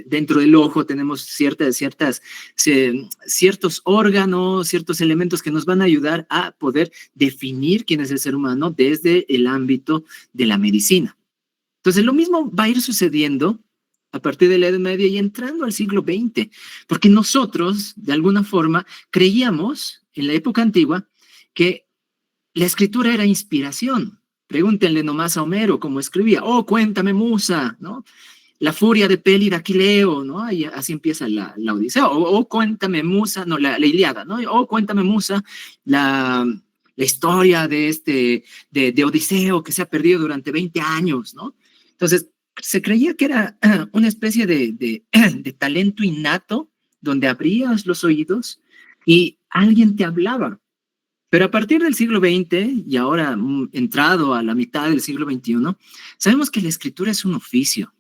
dentro del ojo tenemos ciertos órganos, ciertos elementos que nos van a ayudar a poder definir quién es el ser humano desde el ámbito de la medicina. Entonces, lo mismo va a ir sucediendo a partir de la Edad Media y entrando al siglo XX, porque nosotros, de alguna forma, creíamos en la época antigua que la escritura era inspiración. Pregúntenle nomás a Homero cómo escribía. Oh, cuéntame, musa, ¿no? La furia de Peli de Aquileo, ¿no? Y así empieza la Odisea. O cuéntame, musa, no, la Ilíada, ¿no? O cuéntame, musa, la historia de Odiseo que se ha perdido durante 20 años, ¿no? Entonces, se creía que era una especie de talento innato donde abrías los oídos y alguien te hablaba. Pero a partir del siglo XX y ahora entrado a la mitad del siglo XXI, sabemos que la escritura es un oficio.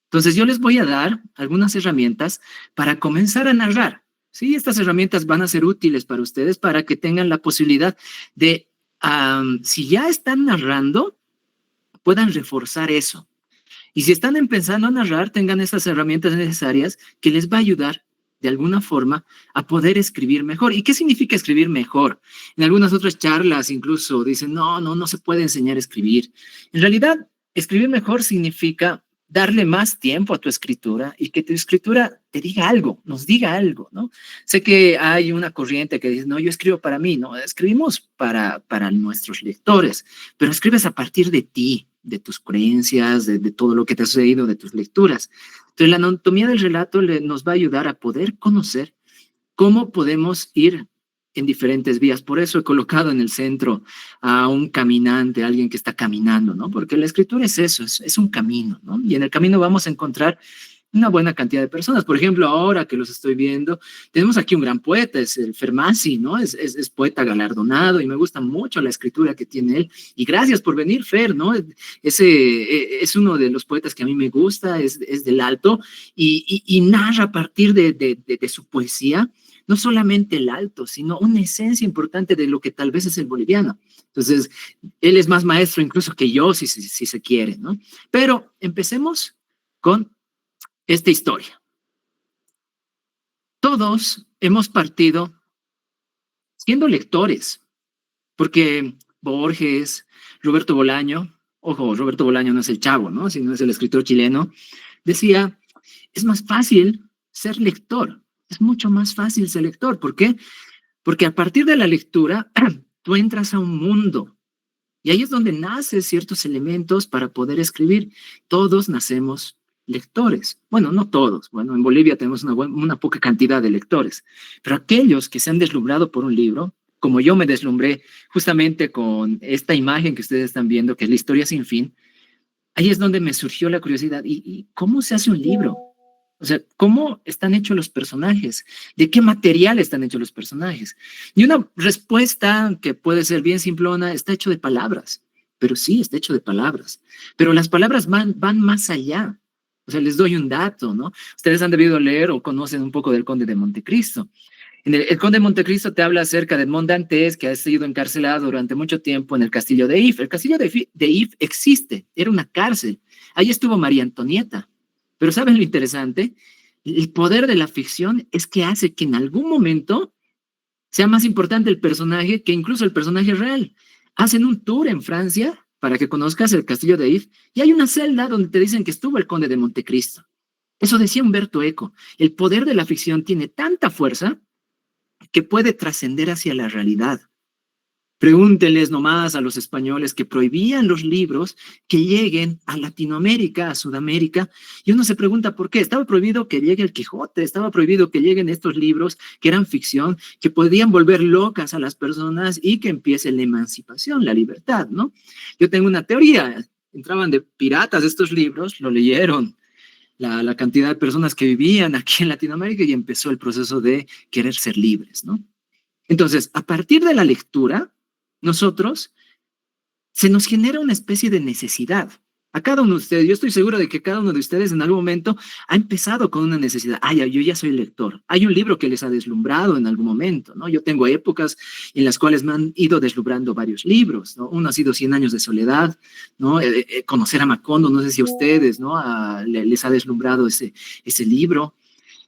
Entonces yo les voy a dar algunas herramientas para comenzar a narrar. Sí, estas herramientas van a ser útiles para ustedes para que tengan la posibilidad de, si ya están narrando, puedan reforzar eso. Y si están empezando a narrar, tengan esas herramientas necesarias que les va a ayudar de alguna forma a poder escribir mejor. ¿Y qué significa escribir mejor? En algunas otras charlas incluso dicen, no se puede enseñar a escribir. En realidad, escribir mejor significa darle más tiempo a tu escritura y que tu escritura te diga algo, nos diga algo, ¿no? Sé que hay una corriente que dice, no, yo escribo para mí, no, escribimos para nuestros lectores, pero escribes a partir de ti, de tus creencias, de todo lo que te ha sucedido, de tus lecturas. Entonces, la anatomía del relato nos va a ayudar a poder conocer cómo podemos ir en diferentes vías. Por eso he colocado en el centro a un caminante, a alguien que está caminando, ¿no? Porque la escritura es eso, es un camino, ¿no? Y en el camino vamos a encontrar una buena cantidad de personas. Por ejemplo, ahora que los estoy viendo, tenemos aquí un gran poeta, es el Fermasi, ¿no? Es poeta galardonado y me gusta mucho la escritura que tiene él. Y gracias por venir, Fer, ¿no? Es uno de los poetas que a mí me gusta, es del Alto y narra a partir de su poesía no solamente el Alto, sino una esencia importante de lo que tal vez es el boliviano. Entonces, él es más maestro incluso que yo, si se quiere, ¿no? Pero empecemos con esta historia. Todos hemos partido siendo lectores, porque Borges, Roberto Bolaño, ojo, Roberto Bolaño no es el Chavo, ¿no? Sino es el escritor chileno, decía, es más fácil ser lector, es mucho más fácil ser lector. ¿Por qué? Porque a partir de la lectura, tú entras a un mundo, y ahí es donde nacen ciertos elementos para poder escribir. Todos nacemos lectores. Bueno, no todos. Bueno, en Bolivia tenemos una poca cantidad de lectores, pero aquellos que se han deslumbrado por un libro, como yo me deslumbré justamente con esta imagen que ustedes están viendo, que es La historia sin fin, ahí es donde me surgió la curiosidad. ¿Y cómo se hace un libro? O sea, ¿cómo están hechos los personajes? ¿De qué material están hechos los personajes? Y una respuesta que puede ser bien simplona, está hecho de palabras. Pero sí, está hecho de palabras. Pero las palabras van más allá. O sea, les doy un dato, ¿no? Ustedes han debido leer o conocen un poco del Conde de Montecristo. El Conde de Montecristo te habla acerca de Edmond Dantes, que ha sido encarcelado durante mucho tiempo en el castillo de If. El castillo de If existe, era una cárcel. Ahí estuvo María Antonieta. Pero ¿saben lo interesante? El poder de la ficción es que hace que en algún momento sea más importante el personaje que incluso el personaje real. Hacen un tour en Francia para que conozcas el castillo de If y hay una celda donde te dicen que estuvo el Conde de Montecristo. Eso decía Humberto Eco. El poder de la ficción tiene tanta fuerza que puede trascender hacia la realidad. Pregúntenles nomás a los españoles que prohibían los libros que lleguen a Latinoamérica, a Sudamérica, y uno se pregunta por qué. Estaba prohibido que llegue el Quijote, estaba prohibido que lleguen estos libros que eran ficción, que podían volver locas a las personas y que empiece la emancipación, la libertad, ¿no? Yo tengo una teoría, entraban de piratas estos libros, lo leyeron la cantidad de personas que vivían aquí en Latinoamérica y empezó el proceso de querer ser libres, ¿no? Entonces, a partir de la lectura, nosotros se nos genera una especie de necesidad. A cada uno de ustedes, yo estoy seguro de que cada uno de ustedes en algún momento ha empezado con una necesidad. Yo ya soy lector. Hay un libro que les ha deslumbrado en algún momento, ¿no? Yo tengo épocas en las cuales me han ido deslumbrando varios libros, ¿no? Uno ha sido Cien años de soledad, ¿no? Conocer a Macondo, no sé si a ustedes, ¿no? Les ha deslumbrado ese libro.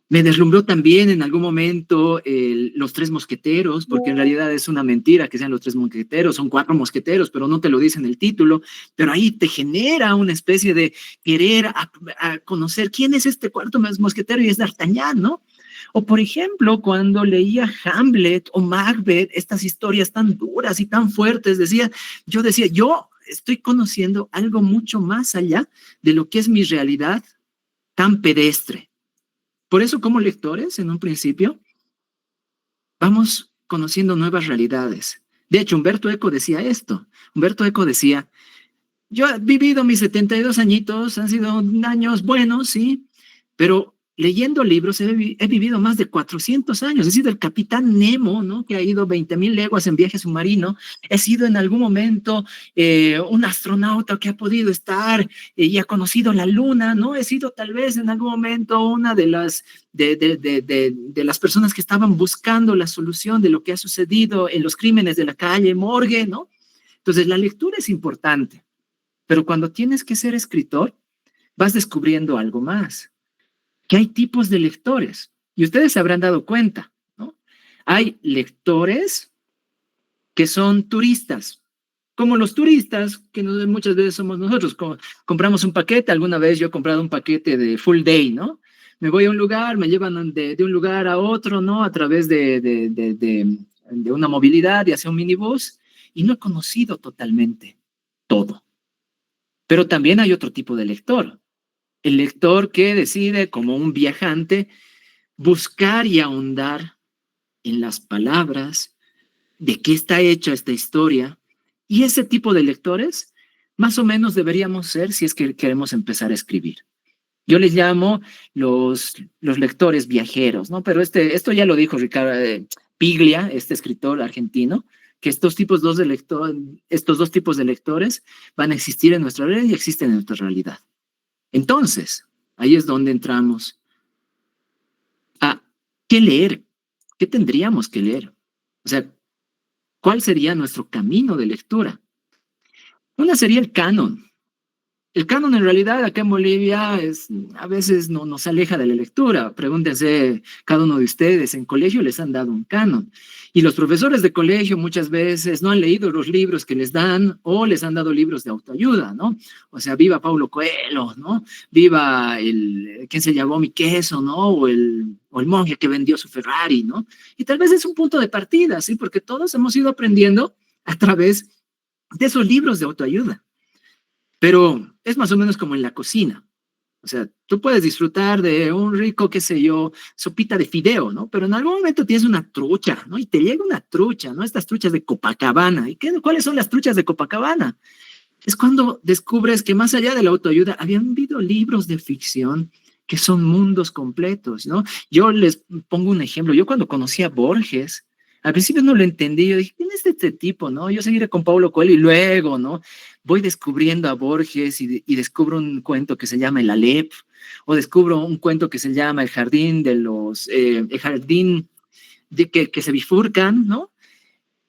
Me deslumbró también en algún momento los tres mosqueteros, porque en realidad es una mentira que sean los tres mosqueteros, son cuatro mosqueteros, pero no te lo dicen el título, pero ahí te genera una especie de querer a conocer quién es este cuarto mosquetero y es D'Artagnan, ¿no? O por ejemplo, cuando leía Hamlet o Macbeth, estas historias tan duras y tan fuertes, yo decía, yo estoy conociendo algo mucho más allá de lo que es mi realidad tan pedestre. Por eso, como lectores, en un principio, vamos conociendo nuevas realidades. De hecho, Humberto Eco decía esto. Humberto Eco decía, yo he vivido mis 72 añitos, han sido años buenos, sí, pero leyendo libros he vivido más de 400 años. He sido el capitán Nemo, ¿no? Que ha ido 20,000 leguas en viaje submarino. He sido en algún momento un astronauta que ha podido estar y ha conocido la luna, ¿no? He sido tal vez en algún momento una de las personas que estaban buscando la solución de lo que ha sucedido en los crímenes de la calle Morgue, ¿no? Entonces, la lectura es importante, pero cuando tienes que ser escritor, vas descubriendo algo más, que hay tipos de lectores, y ustedes se habrán dado cuenta, ¿no? Hay lectores que son turistas, como los turistas, que muchas veces somos nosotros, compramos un paquete, alguna vez yo he comprado un paquete de full day, ¿no? Me voy a un lugar, me llevan de un lugar a otro, ¿no? A través de una movilidad, ya sea un minibús, y no he conocido totalmente todo. Pero también hay otro tipo de lector, el lector que decide, como un viajante, buscar y ahondar en las palabras, de qué está hecha esta historia, y ese tipo de lectores más o menos deberíamos ser si es que queremos empezar a escribir. Yo les llamo los lectores viajeros, ¿no? Pero esto ya lo dijo Ricardo Piglia, este escritor argentino, que estos dos tipos de lectores van a existir en nuestra realidad y existen en nuestra realidad. Entonces, ahí es donde entramos a qué leer, qué tendríamos que leer. O sea, ¿cuál sería nuestro camino de lectura? Una sería el canon. El canon en realidad acá en Bolivia a veces no nos aleja de la lectura. Pregúntense cada uno de ustedes, en colegio les han dado un canon y los profesores de colegio muchas veces no han leído los libros que les dan o les han dado libros de autoayuda, ¿no? O sea, viva Paulo Coelho, ¿no? Viva ¿quién se llamó mi queso, ¿no? O el monje que vendió su Ferrari, ¿no? Y tal vez es un punto de partida, ¿sí? Porque todos hemos ido aprendiendo a través de esos libros de autoayuda. Pero es más o menos como en la cocina. O sea, tú puedes disfrutar de un rico, qué sé yo, sopita de fideo, ¿no? Pero en algún momento tienes una trucha, ¿no? Y te llega una trucha, ¿no? Estas truchas de Copacabana. ¿Y cuáles son las truchas de Copacabana? Es cuando descubres que más allá de la autoayuda, habían habido libros de ficción que son mundos completos, ¿no? Yo les pongo un ejemplo. Yo cuando conocí a Borges, al principio no lo entendí, yo dije, ¿quién es este tipo, no? Yo seguiré con Paulo Coelho y luego, ¿no? Voy descubriendo a Borges y descubro un cuento que se llama El Alep, o descubro un cuento que se llama El Jardín el Jardín de que se bifurcan, ¿no?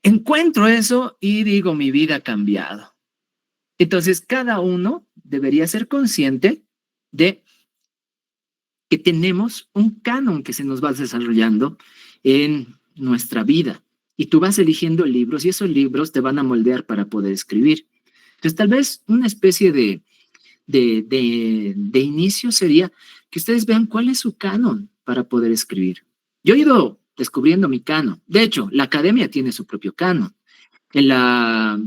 Encuentro eso y digo, mi vida ha cambiado. Entonces, cada uno debería ser consciente de que tenemos un canon que se nos va desarrollando en nuestra vida. Y tú vas eligiendo libros y esos libros te van a moldear para poder escribir. Entonces, tal vez una especie de inicio sería que ustedes vean cuál es su canon para poder escribir. Yo he ido descubriendo mi canon. De hecho, la academia tiene su propio canon. En la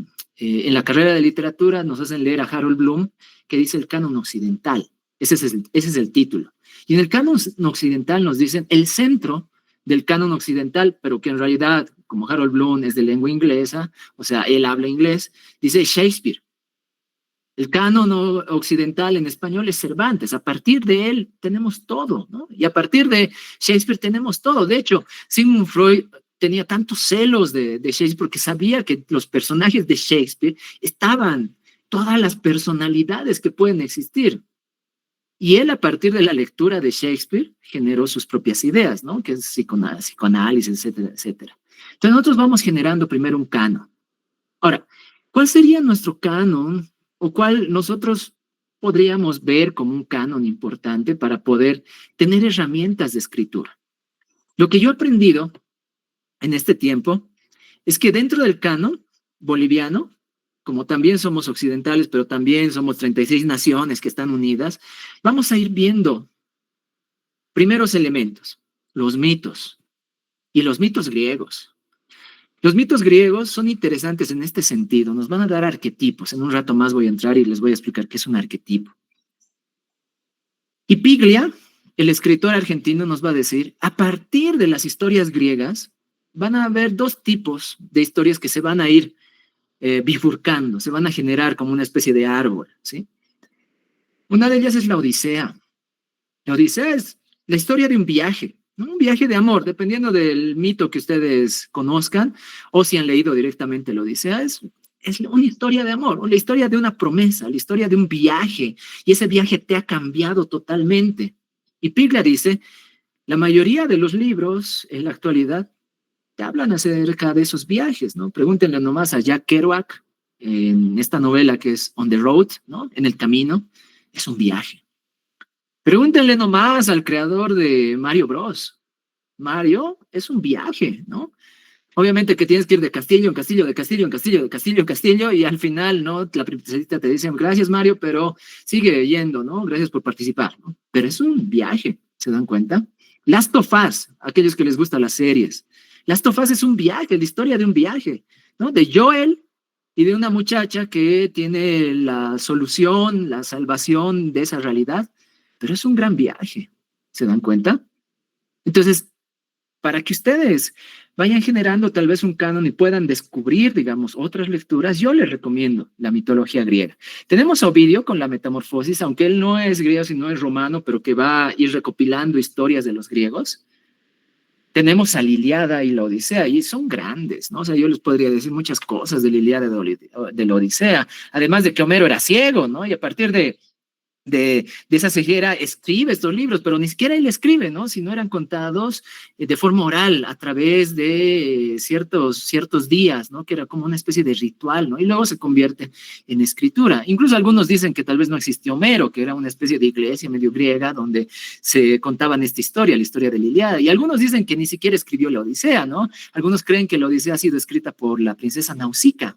carrera de literatura nos hacen leer a Harold Bloom, que dice el canon occidental. Ese es el título. Y en el canon occidental nos dicen el centro del canon occidental, pero que en realidad, como Harold Bloom es de lengua inglesa, o sea, él habla inglés, dice Shakespeare. El canon occidental en español es Cervantes. A partir de él tenemos todo, ¿no? Y a partir de Shakespeare tenemos todo. De hecho, Sigmund Freud tenía tantos celos de Shakespeare porque sabía que los personajes de Shakespeare estaban todas las personalidades que pueden existir. Y él, a partir de la lectura de Shakespeare, generó sus propias ideas, ¿no? Que es psicoanálisis, etcétera, etcétera. Entonces nosotros vamos generando primero un canon. Ahora, ¿cuál sería nuestro canon o cuál nosotros podríamos ver como un canon importante para poder tener herramientas de escritura? Lo que yo he aprendido en este tiempo es que dentro del canon boliviano, como también somos occidentales, pero también somos 36 naciones que están unidas, vamos a ir viendo primeros elementos, los mitos y los mitos griegos. Los mitos griegos son interesantes en este sentido, nos van a dar arquetipos. En un rato más voy a entrar y les voy a explicar qué es un arquetipo. Y Piglia, el escritor argentino, nos va a decir, a partir de las historias griegas, van a haber dos tipos de historias que se van a ir bifurcando, se van a generar como una especie de árbol, ¿sí? Una de ellas es la Odisea. La Odisea es la historia de un viaje, ¿no? Un viaje de amor, dependiendo del mito que ustedes conozcan o si han leído directamente la Odisea, es una historia de amor, la historia de una promesa, la historia de un viaje, y ese viaje te ha cambiado totalmente. Y Piglia dice, la mayoría de los libros en la actualidad te hablan acerca de esos viajes, ¿no? Pregúntenle nomás a Jack Kerouac en esta novela que es On the Road, ¿no? En el camino, es un viaje. Pregúntenle nomás al creador de Mario Bros. Mario es un viaje, ¿no? Obviamente que tienes que ir de castillo en castillo, de castillo en castillo, de castillo en castillo, y al final, ¿no? La princesita te dice, gracias Mario, pero sigue yendo, ¿no? Gracias por participar, ¿no? Pero es un viaje, ¿se dan cuenta? Last of Us, aquellos que les gustan las series. Last of Us es un viaje, la historia de un viaje, ¿no? De Joel y de una muchacha que tiene la solución, la salvación de esa realidad, pero es un gran viaje, ¿se dan cuenta? Entonces, para que ustedes vayan generando tal vez un canon y puedan descubrir, digamos, otras lecturas, yo les recomiendo la mitología griega. Tenemos a Ovidio con la Metamorfosis, aunque él no es griego, sino es romano, pero que va a ir recopilando historias de los griegos. Tenemos a la Ilíada y la Odisea, y son grandes, ¿no? O sea, yo les podría decir muchas cosas de la Ilíada y de la Odisea, además de que Homero era ciego, ¿no? Y a partir de esa ceguera escribe estos libros, pero ni siquiera él escribe, ¿no? Si no eran contados de forma oral a través de ciertos días, ¿no? Que era como una especie de ritual, ¿no? Y luego se convierte en escritura. Incluso algunos dicen que tal vez no existió Homero, que era una especie de iglesia medio griega donde se contaban esta historia, la historia de la Ilíada. Y algunos dicen que ni siquiera escribió la Odisea, ¿no? Algunos creen que la Odisea ha sido escrita por la princesa Nausicaa,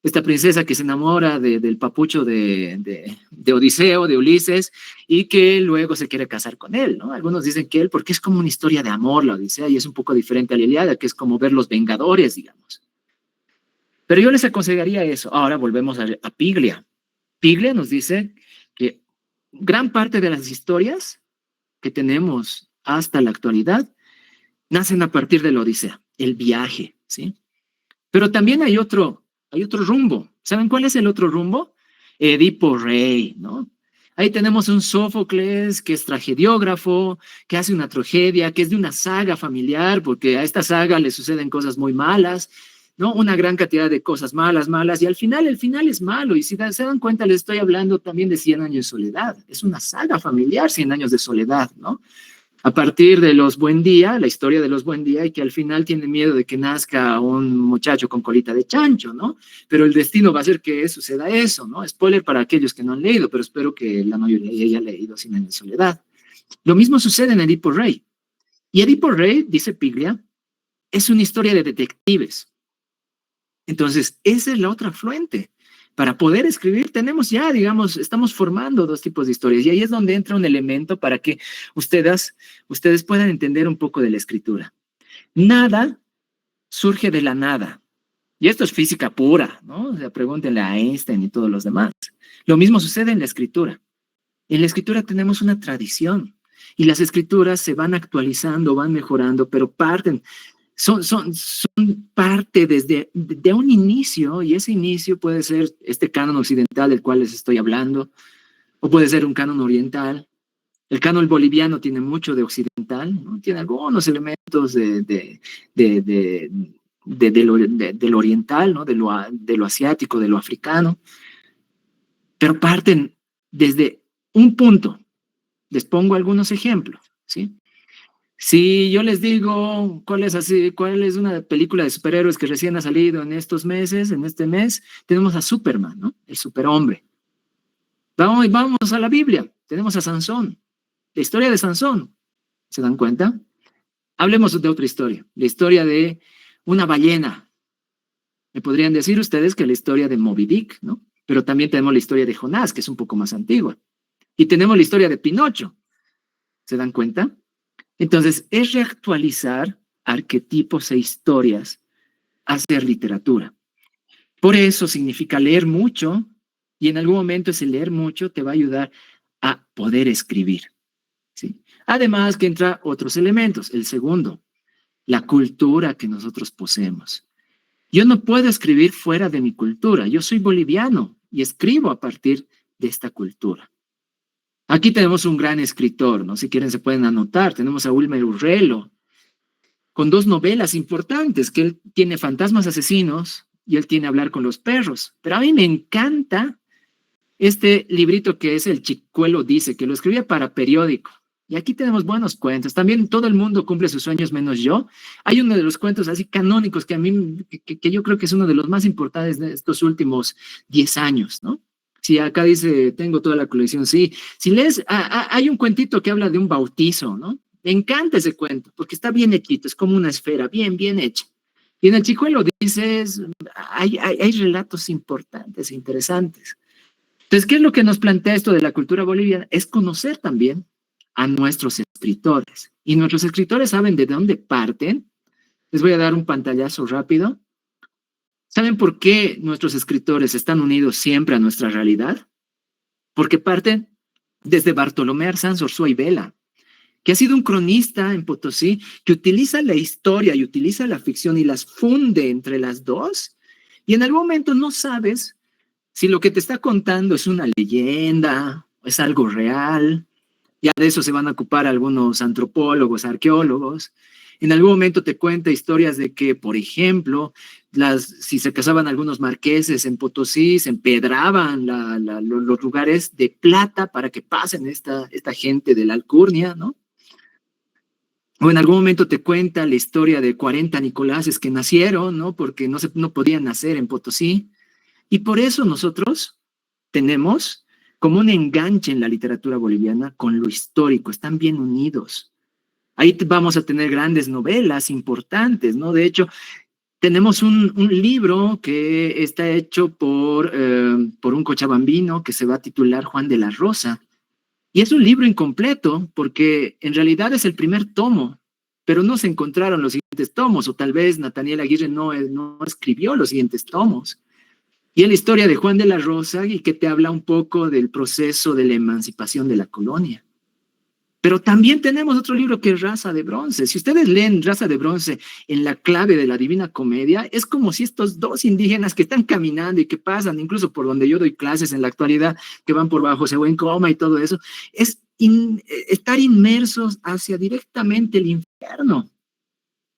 esta princesa que se enamora del papucho de Odiseo, de Ulises, y que luego se quiere casar con él, ¿no? Algunos dicen que él, porque es como una historia de amor la Odisea, y es un poco diferente a la Ilíada, que es como ver los Vengadores, digamos. Pero yo les aconsejaría eso. Ahora volvemos a Piglia. Piglia nos dice que gran parte de las historias que tenemos hasta la actualidad nacen a partir de la Odisea, el viaje, ¿sí? Pero también hay otro rumbo. ¿Saben cuál es el otro rumbo? Edipo Rey, ¿no? Ahí tenemos un Sófocles que es tragediógrafo, que hace una tragedia, que es de una saga familiar, porque a esta saga le suceden cosas muy malas, ¿no? Una gran cantidad de cosas malas, y al final, el final es malo. Y si se dan cuenta, les estoy hablando también de 100 años de soledad. Es una saga familiar, 100 años de soledad, ¿no? A partir de los Buendía, la historia de los Buendía, y que al final tiene miedo de que nazca un muchacho con colita de chancho, ¿no? Pero el destino va a ser que suceda eso, ¿no? Spoiler para aquellos que no han leído, pero espero que la mayoría haya leído Cien años de soledad. Lo mismo sucede en Edipo Rey. Y Edipo Rey, dice Piglia, es una historia de detectives. Entonces, esa es la otra fuente. Para poder escribir tenemos ya, digamos, estamos formando dos tipos de historias, y ahí es donde entra un elemento para que ustedes puedan entender un poco de la escritura. Nada surge de la nada. Y esto es física pura, ¿no? O sea, pregúntenle a Einstein y todos los demás. Lo mismo sucede en la escritura. En la escritura tenemos una tradición, y las escrituras se van actualizando, van mejorando, pero son parte desde de un inicio, y ese inicio puede ser este canon occidental del cual les estoy hablando, o puede ser un canon oriental. El canon boliviano tiene mucho de occidental, ¿no? Tiene algunos elementos del oriental, ¿no? De lo asiático, de lo africano, pero parten desde un punto. Les pongo algunos ejemplos, ¿sí? Si yo les digo cuál es una película de superhéroes que recién ha salido en estos meses, en este mes, tenemos a Superman, ¿no? El superhombre. Vamos a la Biblia, tenemos a Sansón, la historia de Sansón, ¿se dan cuenta? Hablemos de otra historia, la historia de una ballena. Me podrían decir ustedes que la historia de Moby Dick, ¿no? Pero también tenemos la historia de Jonás, que es un poco más antigua. Y tenemos la historia de Pinocho, ¿se dan cuenta? Entonces, es reactualizar arquetipos e historias, hacer literatura. Por eso significa leer mucho, y en algún momento ese leer mucho te va a ayudar a poder escribir, ¿sí? Además que entra otros elementos. El segundo, la cultura que nosotros poseemos. Yo no puedo escribir fuera de mi cultura. Yo soy boliviano y escribo a partir de esta cultura. Aquí tenemos un gran escritor, ¿no? Si quieren se pueden anotar. Tenemos a Wilmer Urrelo, con dos novelas importantes, que él tiene Fantasmas Asesinos y él tiene Hablar con los Perros. Pero a mí me encanta este librito que es El Chicuelo Dice, que lo escribía para periódico. Y aquí tenemos buenos cuentos. También todo el mundo cumple sus sueños menos yo. Hay uno de los cuentos así canónicos que a mí, que yo creo que es uno de los más importantes de estos últimos 10 años, ¿no? Si acá dice, tengo toda la colección, sí. Si lees, hay un cuentito que habla de un bautizo, ¿no? Me encanta ese cuento, porque está bien hechito, es como una esfera, bien, bien hecha. Y en El Chicuelo dices, hay relatos importantes, interesantes. Entonces, ¿qué es lo que nos plantea esto de la cultura boliviana? Es conocer también a nuestros escritores. Y nuestros escritores saben de dónde parten. Les voy a dar un pantallazo rápido. ¿Saben por qué nuestros escritores están unidos siempre a nuestra realidad? Porque parten desde Bartolomé Arzanzorzoa y Vela, que ha sido un cronista en Potosí, que utiliza la historia y utiliza la ficción y las funde entre las dos. Y en algún momento no sabes si lo que te está contando es una leyenda, es algo real. Ya de eso se van a ocupar algunos antropólogos, arqueólogos. En algún momento te cuenta historias de que, por ejemplo, si se casaban algunos marqueses en Potosí, se empedraban los lugares de plata para que pasen esta gente de la alcurnia, ¿no? O en algún momento te cuenta la historia de 40 Nicoláses que nacieron, ¿no? Porque no podían nacer en Potosí. Y por eso nosotros tenemos como un enganche en la literatura boliviana con lo histórico, están bien unidos. Ahí vamos a tener grandes novelas importantes, ¿no? De hecho, tenemos un libro que está hecho por un cochabambino que se va a titular Juan de la Rosa. Y es un libro incompleto porque en realidad es el primer tomo, pero no se encontraron los siguientes tomos, o tal vez Nathaniel Aguirre no escribió los siguientes tomos. Y es la historia de Juan de la Rosa y que te habla un poco del proceso de la emancipación de la colonia. Pero también tenemos otro libro que es Raza de Bronce. Si ustedes leen Raza de Bronce en la clave de la Divina Comedia, es como si estos dos indígenas que están caminando y que pasan incluso por donde yo doy clases en la actualidad, que van por bajo Coma y todo eso, es estar inmersos hacia directamente el infierno.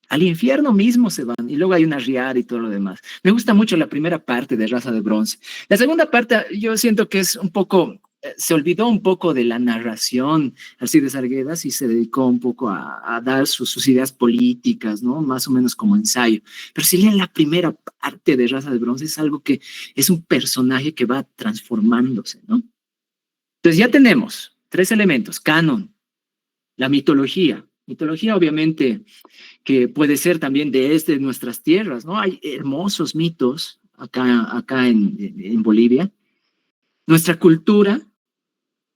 Al infierno mismo se van y luego hay una riada y todo lo demás. Me gusta mucho la primera parte de Raza de Bronce. La segunda parte yo siento que es un poco, se olvidó un poco de la narración Alcides Arguedas y se dedicó un poco a dar sus ideas políticas, ¿no? Más o menos como ensayo. Pero si leen la primera parte de Raza de Bronce es algo que es un personaje que va transformándose, ¿no? Entonces ya tenemos tres elementos: canon, la mitología. Mitología obviamente que puede ser también de nuestras tierras, ¿no? Hay hermosos mitos acá en Bolivia. Nuestra cultura,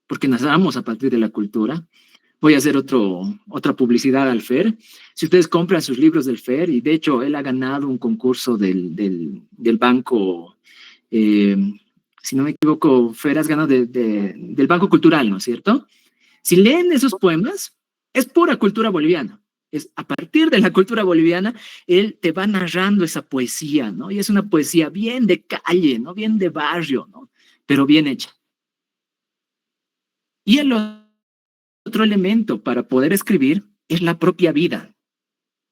porque nacemos a partir de la cultura. Voy a hacer otra publicidad al FER. Si ustedes compran sus libros del FER, y de hecho él ha ganado un concurso del banco, si no me equivoco, FER has ganado del Banco Cultural, ¿no es cierto? Si leen esos poemas, es pura cultura boliviana. Es a partir de la cultura boliviana, él te va narrando esa poesía, ¿no? Y es una poesía bien de calle, ¿no? Bien de barrio, ¿no? Pero bien hecha. Y el otro elemento para poder escribir es la propia vida.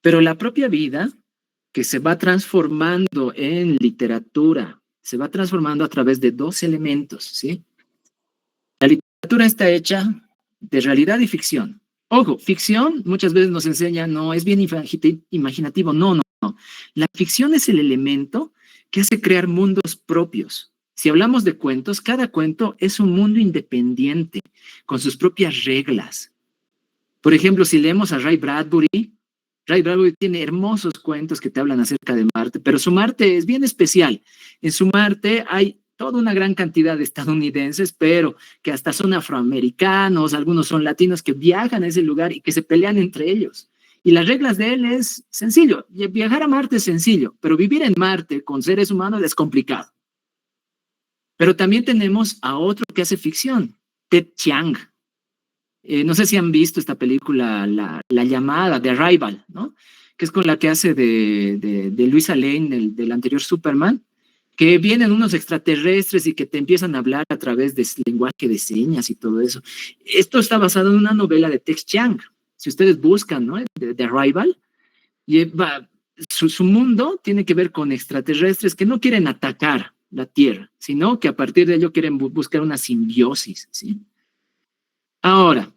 Pero la propia vida que se va transformando en literatura se va transformando a través de dos elementos, ¿sí? La literatura está hecha de realidad y ficción. Ojo, ficción muchas veces nos enseña, no, es bien imaginativo, no, no, no. La ficción es el elemento que hace crear mundos propios. Si hablamos de cuentos, cada cuento es un mundo independiente, con sus propias reglas. Por ejemplo, si leemos a Ray Bradbury tiene hermosos cuentos que te hablan acerca de Marte, pero su Marte es bien especial. En su Marte hay toda una gran cantidad de estadounidenses, pero que hasta son afroamericanos, algunos son latinos que viajan a ese lugar y que se pelean entre ellos. Y las reglas de él es sencillo. Viajar a Marte es sencillo, pero vivir en Marte con seres humanos es complicado. Pero también tenemos a otro que hace ficción, Ted Chiang. No sé si han visto esta película, La Llamada, de Arrival, ¿no? Que es con la que hace de Luisa Lane, del anterior Superman, que vienen unos extraterrestres y que te empiezan a hablar a través de lenguaje de señas y todo eso. Esto está basado en una novela de Ted Chiang. Si ustedes buscan, ¿no? De Arrival, y su mundo tiene que ver con extraterrestres que no quieren atacar la Tierra, sino que a partir de ello quieren buscar una simbiosis, ¿sí? Ahora,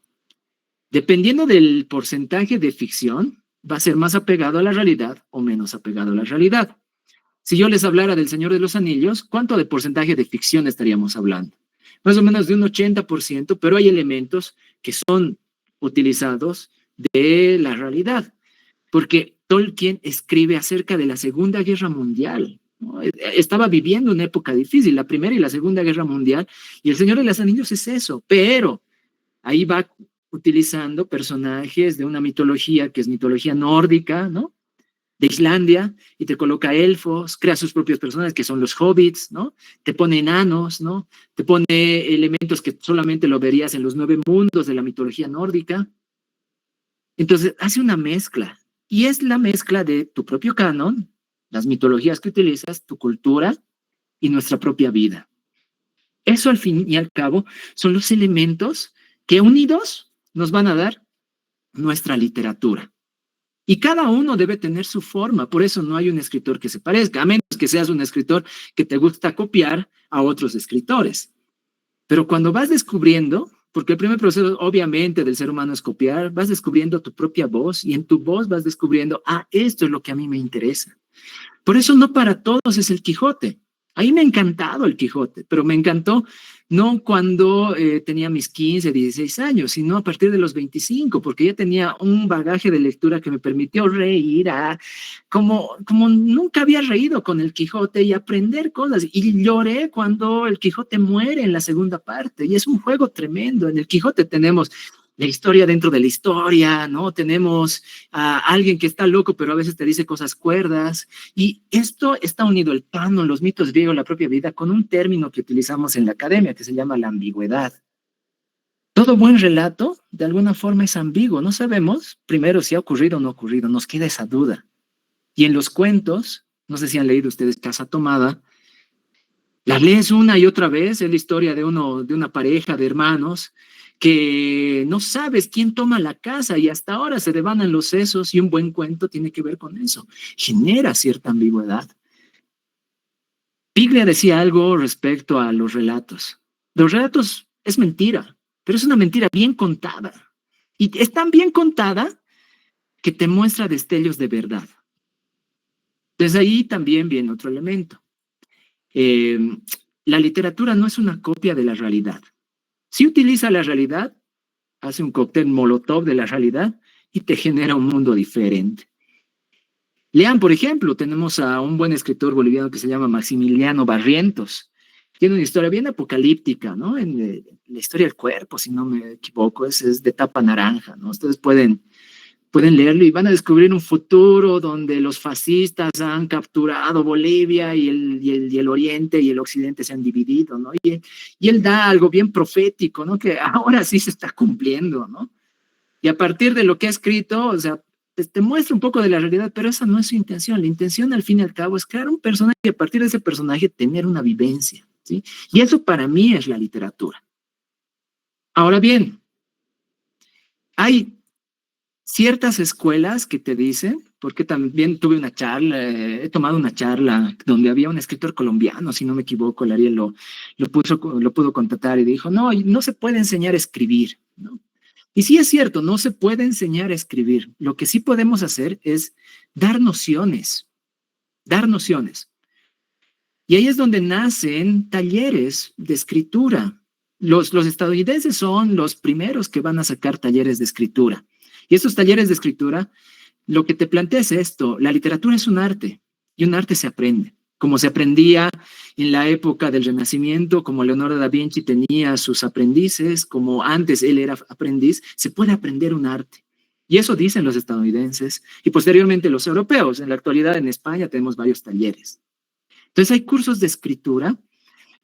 dependiendo del porcentaje de ficción, va a ser más apegado a la realidad o menos apegado a la realidad. Si yo les hablara del Señor de los Anillos, ¿cuánto de porcentaje de ficción estaríamos hablando? Más o menos de un 80%, pero hay elementos que son utilizados de la realidad, porque Tolkien escribe acerca de la Segunda Guerra Mundial, ¿no? Estaba viviendo una época difícil, la Primera y la Segunda Guerra Mundial, y el Señor de los Anillos es eso, pero ahí va utilizando personajes de una mitología que es mitología nórdica, ¿no? De Islandia, y te coloca elfos, crea sus propios personajes que son los hobbits, ¿no? Te pone enanos, ¿no? Te pone elementos que solamente lo verías en los 9 mundos de la mitología nórdica. Entonces, hace una mezcla, y es la mezcla de tu propio canon, las mitologías que utilizas, tu cultura y nuestra propia vida. Eso al fin y al cabo son los elementos que unidos nos van a dar nuestra literatura. Y cada uno debe tener su forma, por eso no hay un escritor que se parezca, a menos que seas un escritor que te gusta copiar a otros escritores. Pero cuando vas descubriendo, porque el primer proceso obviamente del ser humano es copiar, vas descubriendo tu propia voz y en tu voz vas descubriendo, esto es lo que a mí me interesa. Por eso no para todos es el Quijote. A mí me ha encantado el Quijote, pero me encantó no cuando tenía mis 15, 16 años, sino a partir de los 25, porque ya tenía un bagaje de lectura que me permitió reír como nunca había reído con el Quijote y aprender cosas. Y lloré cuando el Quijote muere en la segunda parte, y es un juego tremendo. En el Quijote tenemos la historia dentro de la historia, ¿no? Tenemos a alguien que está loco, pero a veces te dice cosas cuerdas. Y esto está unido, el canon, los mitos griegos, la propia vida, con un término que utilizamos en la academia que se llama la ambigüedad. Todo buen relato, de alguna forma, es ambiguo. No sabemos, primero, si ha ocurrido o no ha ocurrido. Nos queda esa duda. Y en los cuentos, no sé si han leído ustedes Casa Tomada, la lees una y otra vez, es la historia de una pareja de hermanos que no sabes quién toma la casa y hasta ahora se devanan los sesos y un buen cuento tiene que ver con eso. Genera cierta ambigüedad. Piglia decía algo respecto a los relatos. Los relatos es mentira, pero es una mentira bien contada. Y es tan bien contada que te muestra destellos de verdad. Desde ahí también viene otro elemento. La literatura no es una copia de la realidad. Si utiliza la realidad, hace un cóctel molotov de la realidad y te genera un mundo diferente. Lean, por ejemplo, tenemos a un buen escritor boliviano que se llama Maximiliano Barrientos. Tiene una historia bien apocalíptica, ¿no? En la historia del cuerpo, si no me equivoco, es de tapa naranja, ¿no? Ustedes pueden leerlo y van a descubrir un futuro donde los fascistas han capturado Bolivia y el oriente y el occidente se han dividido, ¿no? Y él da algo bien profético, ¿no? Que ahora sí se está cumpliendo, ¿no? Y a partir de lo que ha escrito, o sea, te muestra un poco de la realidad, pero esa no es su intención. La intención, al fin y al cabo, es crear un personaje y a partir de ese personaje tener una vivencia, ¿sí? Y eso para mí es la literatura. Ahora bien, hay ciertas escuelas que te dicen, porque también tuve una charla, he tomado una charla donde había un escritor colombiano, si no me equivoco, el Ariel lo pudo contratar y dijo, no, no se puede enseñar a escribir, ¿no? Y sí es cierto, no se puede enseñar a escribir. Lo que sí podemos hacer es dar nociones, dar nociones. Y ahí es donde nacen talleres de escritura. Los estadounidenses son los primeros que van a sacar talleres de escritura. Y estos talleres de escritura, lo que te plantea es esto, la literatura es un arte y un arte se aprende. Como se aprendía en la época del Renacimiento, como Leonardo da Vinci tenía sus aprendices, como antes él era aprendiz, se puede aprender un arte. Y eso dicen los estadounidenses y posteriormente los europeos. En la actualidad en España tenemos varios talleres. Entonces hay cursos de escritura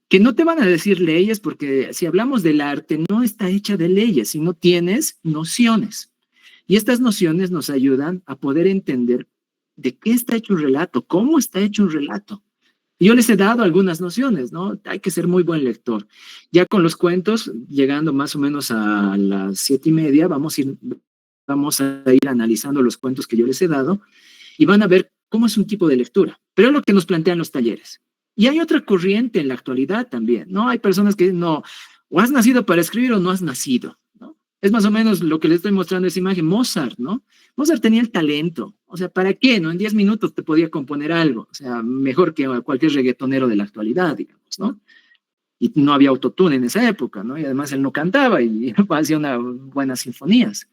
que no te van a decir leyes, porque si hablamos del arte, no está hecha de leyes, sino tienes nociones. Y estas nociones nos ayudan a poder entender de qué está hecho un relato, cómo está hecho un relato. Y yo les he dado algunas nociones, ¿no? Hay que ser muy buen lector. Ya con los cuentos, llegando más o menos a las 7:30, vamos a ir analizando los cuentos que yo les he dado y van a ver cómo es un tipo de lectura. Pero es lo que nos plantean los talleres. Y hay otra corriente en la actualidad también, ¿no? Hay personas que dicen, no, o has nacido para escribir o no has nacido, ¿no? Es más o menos lo que les estoy mostrando esa imagen, Mozart, ¿no? Mozart tenía el talento, o sea, ¿para qué? ¿No? En 10 minutos te podía componer algo, o sea, mejor que cualquier reggaetonero de la actualidad, digamos, ¿no? Y no había autotune en esa época, ¿no? Y además él no cantaba y hacía unas buenas sinfonías.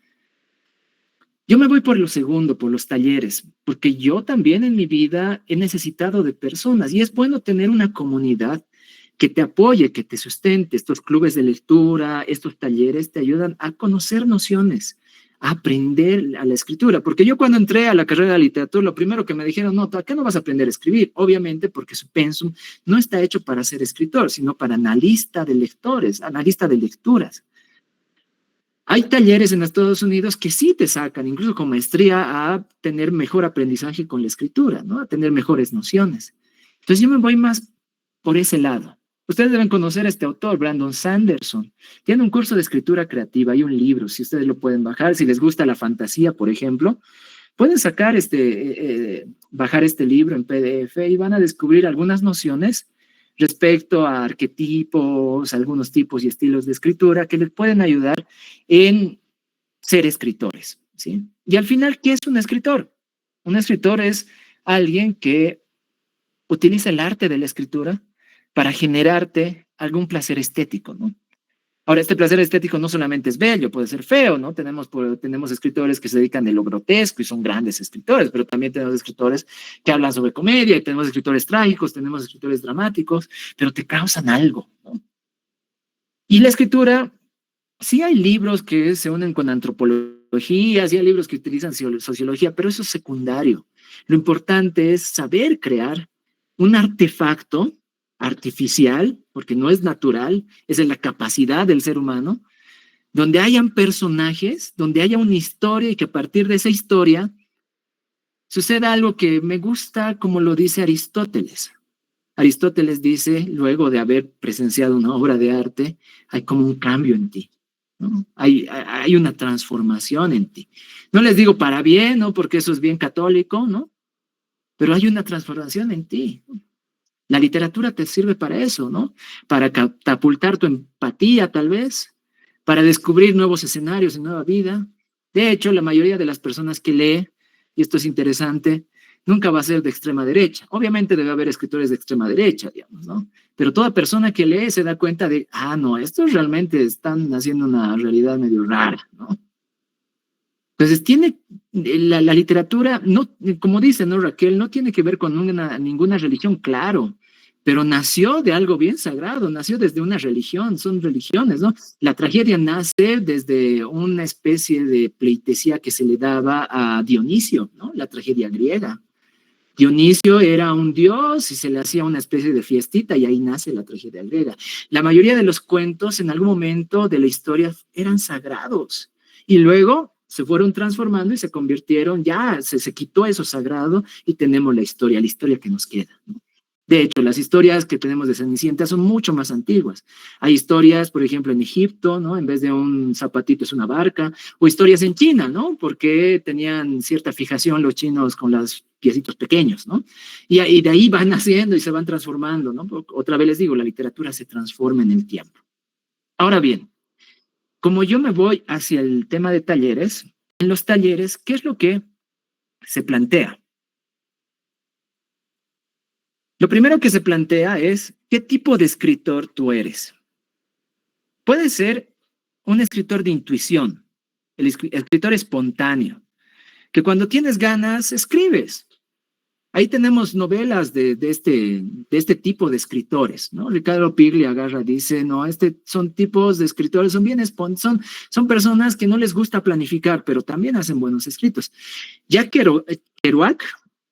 Yo me voy por lo segundo, por los talleres, porque yo también en mi vida he necesitado de personas y es bueno tener una comunidad que te apoye, que te sustente. Estos clubes de lectura, estos talleres te ayudan a conocer nociones, a aprender a la escritura. Porque yo cuando entré a la carrera de literatura, lo primero que me dijeron, no, ¿a qué no vas a aprender a escribir? Obviamente porque su pensum no está hecho para ser escritor, sino para analista de lectores, analista de lecturas. Hay talleres en Estados Unidos que sí te sacan, incluso con maestría, a tener mejor aprendizaje con la escritura, ¿no? A tener mejores nociones. Entonces yo me voy más por ese lado. Ustedes deben conocer a este autor, Brandon Sanderson. Tiene un curso de escritura creativa y un libro, si ustedes lo pueden bajar. Si les gusta la fantasía, por ejemplo, pueden bajar este libro en PDF y van a descubrir algunas nociones respecto a arquetipos, algunos tipos y estilos de escritura que les pueden ayudar en ser escritores, ¿sí? Y al final, ¿qué es un escritor? Un escritor es alguien que utiliza el arte de la escritura para generarte algún placer estético, ¿no? Ahora, este placer estético no solamente es bello, puede ser feo, ¿no? Tenemos escritores que se dedican a lo grotesco y son grandes escritores, pero también tenemos escritores que hablan sobre comedia, y tenemos escritores trágicos, tenemos escritores dramáticos, pero te causan algo, ¿no? Y la escritura, sí hay libros que se unen con antropología, sí hay libros que utilizan sociología, pero eso es secundario. Lo importante es saber crear un artefacto artificial, porque no es natural, es en la capacidad del ser humano, donde hayan personajes, donde haya una historia y que a partir de esa historia suceda algo que me gusta, como lo dice Aristóteles. Aristóteles dice, luego de haber presenciado una obra de arte, hay como un cambio en ti, ¿no? Hay una transformación en ti. No les digo para bien, ¿no? Porque eso es bien católico, ¿no? Pero hay una transformación en ti, ¿no? La literatura te sirve para eso, ¿no? Para catapultar tu empatía, tal vez, para descubrir nuevos escenarios y nueva vida. De hecho, la mayoría de las personas que lee, y esto es interesante, nunca va a ser de extrema derecha. Obviamente debe haber escritores de extrema derecha, digamos, ¿no? Pero toda persona que lee se da cuenta de, no, estos realmente están haciendo una realidad medio rara, ¿no? Entonces, la literatura, no, como dice, ¿no, Raquel? No tiene que ver con ninguna religión, claro, pero nació de algo bien sagrado, nació desde una religión, son religiones, ¿no? La tragedia nace desde una especie de pleitesía que se le daba a Dionisio, ¿no? La tragedia griega. Dionisio era un dios y se le hacía una especie de fiestita y ahí nace la tragedia griega. La mayoría de los cuentos en algún momento de la historia eran sagrados y luego se fueron transformando y se convirtieron, ya se quitó eso sagrado y tenemos la historia que nos queda, ¿no? De hecho, las historias que tenemos de Cenicienta son mucho más antiguas. Hay historias, por ejemplo, en Egipto, ¿no? En vez de un zapatito es una barca, o historias en China, ¿no? Porque tenían cierta fijación los chinos con los piecitos pequeños, ¿no? Y de ahí van naciendo y se van transformando, ¿no? Otra vez les digo, la literatura se transforma en el tiempo. Ahora bien, como yo me voy hacia el tema de talleres, en los talleres, ¿qué es lo que se plantea? Lo primero que se plantea es qué tipo de escritor tú eres. Puede ser un escritor de intuición, el escritor espontáneo, que cuando tienes ganas escribes. Ahí tenemos novelas de este tipo de escritores, ¿no? Ricardo Piglia agarra, dice, no, son tipos de escritores, son personas que no les gusta planificar, pero también hacen buenos escritos. Jack Kerouac,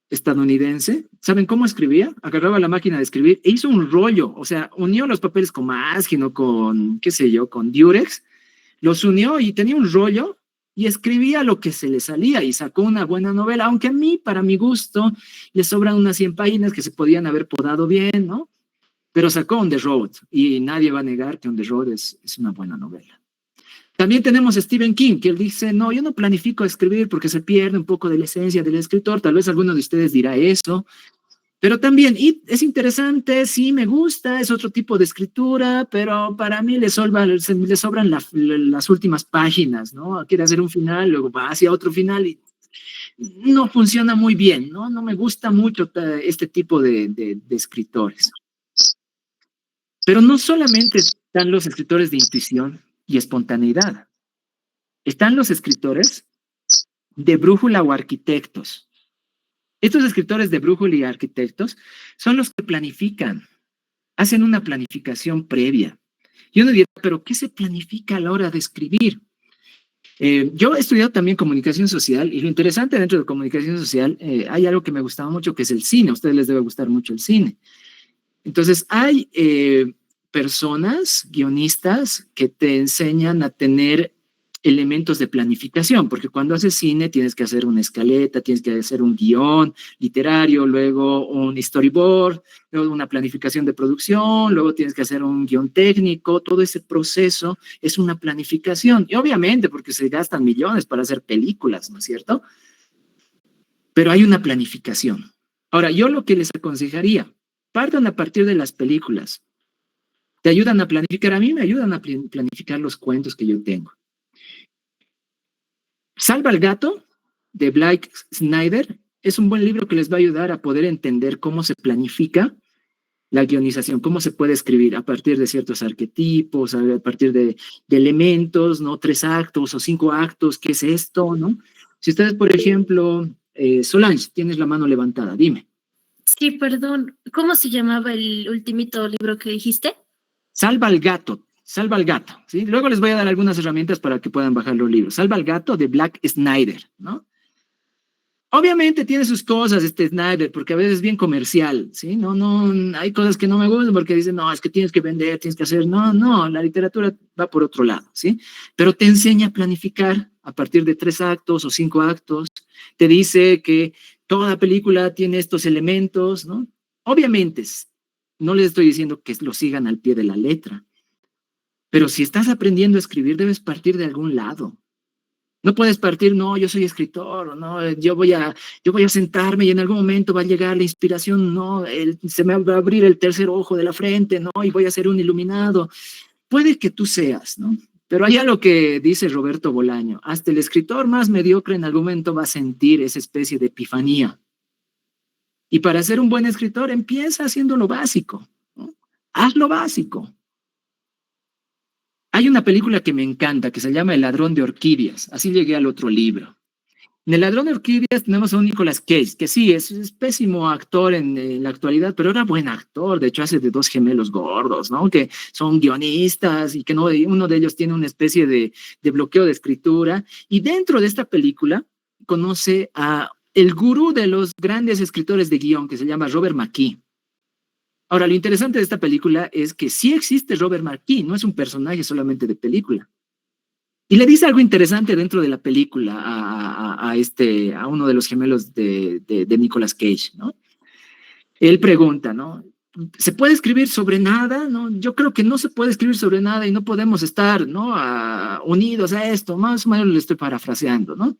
estadounidense, ¿saben cómo escribía? Agarraba la máquina de escribir e hizo un rollo, o sea, unió los papeles con Masking o con, qué sé yo, con Durex, los unió y tenía un rollo y escribía lo que se le salía y sacó una buena novela, aunque a mí, para mi gusto, le sobran unas 100 páginas que se podían haber podado bien, ¿no? Pero sacó On the Road y nadie va a negar que On the Road es una buena novela. También tenemos a Stephen King, que él dice, no, yo no planifico escribir porque se pierde un poco de la esencia del escritor, tal vez alguno de ustedes dirá eso, pero también, y es interesante, sí me gusta, es otro tipo de escritura, pero para mí le sobran las últimas páginas, ¿no? Quiere hacer un final, luego va hacia otro final y no funciona muy bien, ¿no? No me gusta mucho este tipo de escritores. Pero no solamente están los escritores de intuición y espontaneidad, están los escritores de brújula o arquitectos. Estos escritores de brújula y arquitectos son los que planifican, hacen una planificación previa. Y uno dirá, ¿pero qué se planifica a la hora de escribir? Yo he estudiado también comunicación social y lo interesante dentro de comunicación social, hay algo que me gustaba mucho que es el cine. A ustedes les debe gustar mucho el cine. Entonces, hay personas, guionistas, que te enseñan a tener elementos de planificación, porque cuando haces cine tienes que hacer una escaleta, tienes que hacer un guión literario, luego un storyboard, luego una planificación de producción, luego tienes que hacer un guión técnico, todo ese proceso es una planificación, y obviamente porque se gastan millones para hacer películas, ¿no es cierto? Pero hay una planificación. Ahora, yo lo que les aconsejaría, partan a partir de las películas, te ayudan a planificar, a mí me ayudan a planificar los cuentos que yo tengo. Salva al gato, de Blake Snyder, es un buen libro que les va a ayudar a poder entender cómo se planifica la guionización, cómo se puede escribir a partir de ciertos arquetipos, a partir de elementos, ¿no? 3 actos o 5 actos, ¿qué es esto, no? Si ustedes, por ejemplo, Solange, tienes la mano levantada, dime. Sí, perdón. ¿Cómo se llamaba el ultimito libro que dijiste? Salva al gato, ¿sí? Luego les voy a dar algunas herramientas para que puedan bajar los libros. Salva al gato de Blake Snyder, ¿no? Obviamente tiene sus cosas este Snyder, porque a veces es bien comercial, ¿sí? No, hay cosas que no me gustan porque dicen, no, es que tienes que vender, tienes que hacer, no, la literatura va por otro lado, ¿sí? Pero te enseña a planificar a partir de 3 actos o 5 actos, te dice que toda película tiene estos elementos, ¿no? Obviamente, no les estoy diciendo que lo sigan al pie de la letra, pero si estás aprendiendo a escribir, debes partir de algún lado. No puedes partir, no, yo soy escritor, no, yo voy a sentarme y en algún momento va a llegar la inspiración, no, se me va a abrir el tercer ojo de la frente, no, y voy a ser un iluminado. Puede que tú seas, ¿no? Pero hay algo que dice Roberto Bolaño, hasta el escritor más mediocre en algún momento va a sentir esa especie de epifanía. Y para ser un buen escritor, empieza haciendo lo básico, ¿no? Haz lo básico. Hay una película que me encanta que se llama El ladrón de orquídeas. Así llegué al otro libro. En El ladrón de orquídeas tenemos a un Nicolas Cage, que sí, es pésimo actor en la actualidad, pero era buen actor. De hecho, hace de 2 gemelos gordos, ¿no? Que son guionistas y que no, uno de ellos tiene una especie de bloqueo de escritura. Y dentro de esta película conoce a el gurú de los grandes escritores de guión, que se llama Robert McKee. Ahora, lo interesante de esta película es que sí existe Robert McKee, no es un personaje solamente de película. Y le dice algo interesante dentro de la película a uno de los gemelos de Nicolas Cage, ¿no? Él pregunta, ¿no? ¿Se puede escribir sobre nada? ¿No? Yo creo que no se puede escribir sobre nada y no podemos estar, ¿no? Unidos a esto, más o menos le estoy parafraseando, ¿no?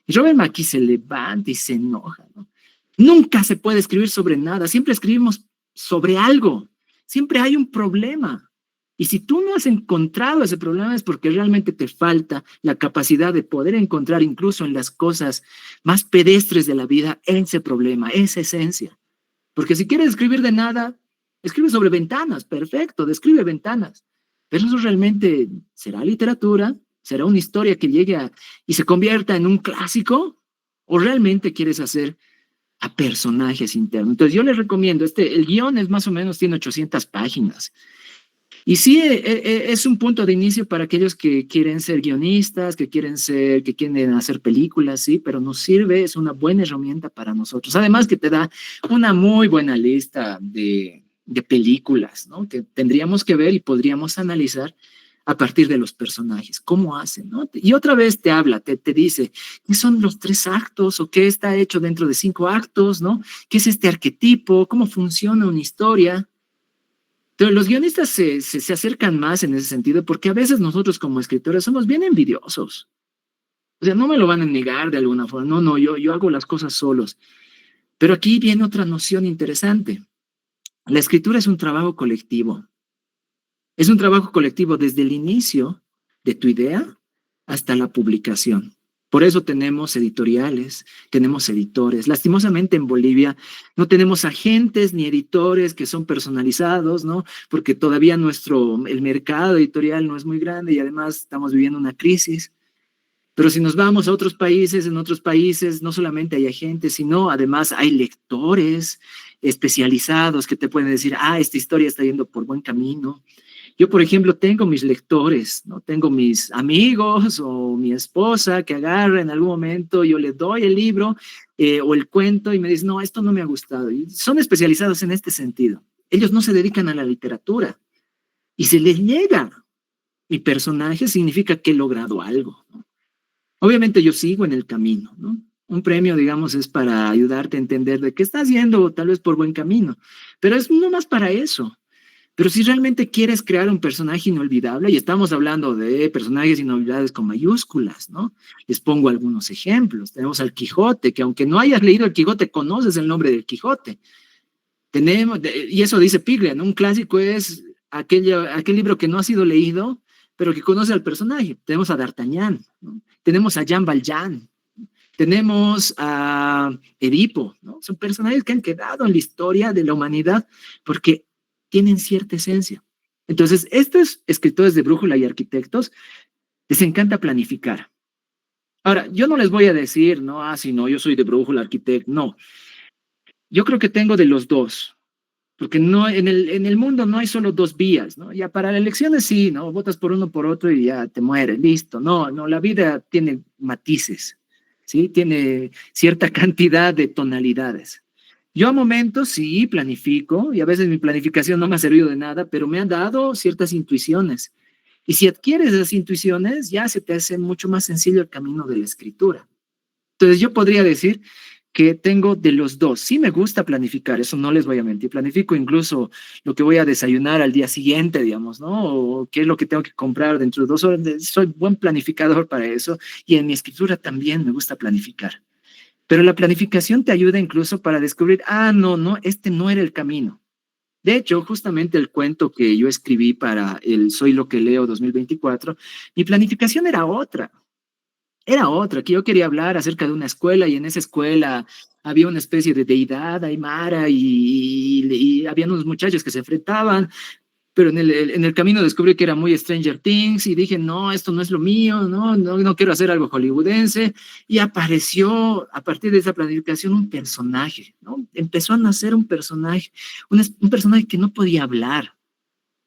Y Robert McKee se levanta y se enoja, ¿no? Nunca se puede escribir sobre nada, siempre escribimos sobre algo, siempre hay un problema. Y si tú no has encontrado ese problema es porque realmente te falta la capacidad de poder encontrar incluso en las cosas más pedestres de la vida ese problema, esa esencia. Porque si quieres escribir de nada, escribe sobre ventanas, perfecto, describe ventanas. Pero eso realmente será literatura, será una historia que llegue y se convierta en un clásico, o realmente quieres hacer a personajes internos. Entonces yo les recomiendo, el guión es más o menos, tiene 800 páginas. Y sí, es un punto de inicio para aquellos que quieren ser guionistas, que quieren hacer películas, sí, pero nos sirve, es una buena herramienta para nosotros. Además que te da una muy buena lista de películas, ¿no? Que tendríamos que ver y podríamos analizar a partir de los personajes, cómo hacen, ¿no? Y otra vez te habla, te dice, ¿qué son los 3 actos o qué está hecho dentro de 5 actos, ¿no? ¿Qué es este arquetipo? ¿Cómo funciona una historia? Entonces, los guionistas se acercan más en ese sentido porque a veces nosotros como escritores somos bien envidiosos. O sea, no me lo van a negar de alguna forma. No, no, yo hago las cosas solos. Pero aquí viene otra noción interesante. La escritura es un trabajo colectivo. Es un trabajo colectivo desde el inicio de tu idea hasta la publicación. Por eso tenemos editoriales, tenemos editores. Lastimosamente en Bolivia no tenemos agentes ni editores que son personalizados, ¿no? Porque todavía el mercado editorial no es muy grande y además estamos viviendo una crisis. Pero si nos vamos a otros países, en otros países no solamente hay agentes, sino además hay lectores especializados que te pueden decir, esta historia está yendo por buen camino. Yo, por ejemplo, tengo mis lectores, ¿no? Tengo mis amigos o mi esposa que agarra en algún momento, yo le doy el libro o el cuento y me dicen, no, esto no me ha gustado. Y son especializados en este sentido. Ellos no se dedican a la literatura y si les llega mi personaje significa que he logrado algo, ¿no? Obviamente yo sigo en el camino, ¿no? Un premio, digamos, es para ayudarte a entender de qué estás yendo, tal vez por buen camino, pero es no más para eso. Pero si realmente quieres crear un personaje inolvidable, y estamos hablando de personajes inolvidables con mayúsculas, ¿no? Les pongo algunos ejemplos. Tenemos al Quijote, que aunque no hayas leído el Quijote, conoces el nombre del Quijote. Y eso dice Piglia, ¿no? Un clásico es aquel libro que no ha sido leído, pero que conoce al personaje. Tenemos a D'Artagnan, ¿no? Tenemos a Jean Valjean, tenemos a Edipo, ¿no? Son personajes que han quedado en la historia de la humanidad porque tienen cierta esencia. Entonces, estos escritores de brújula y arquitectos les encanta planificar. Ahora, yo no les voy a decir, no, si no, yo soy de brújula, arquitecto, no. Yo creo que tengo de los dos, porque no, en el mundo no hay solo 2 vías, ¿no? Ya para las elecciones sí, ¿no? Votas por uno por otro y ya te mueres, listo. No, no, la vida tiene matices, ¿sí? Tiene cierta cantidad de tonalidades. Yo a momentos sí planifico y a veces mi planificación no me ha servido de nada, pero me han dado ciertas intuiciones. Y si adquieres esas intuiciones, ya se te hace mucho más sencillo el camino de la escritura. Entonces yo podría decir que tengo de los dos. Sí me gusta planificar, eso no les voy a mentir. Planifico incluso lo que voy a desayunar al día siguiente, digamos, ¿no? O qué es lo que tengo que comprar dentro de 2 horas. Soy buen planificador para eso y en mi escritura también me gusta planificar. Pero la planificación te ayuda incluso para descubrir, no, este no era el camino. De hecho, justamente el cuento que yo escribí para el Soy lo que leo 2024, mi planificación era otra. Era otra, que yo quería hablar acerca de una escuela y en esa escuela había una especie de deidad aymara y habían unos muchachos que se enfrentaban, pero en el camino descubrí que era muy Stranger Things y dije, no, esto no es lo mío, no quiero hacer algo hollywoodense. Y apareció a partir de esa planificación un personaje, ¿no? Empezó a nacer un personaje, un personaje que no podía hablar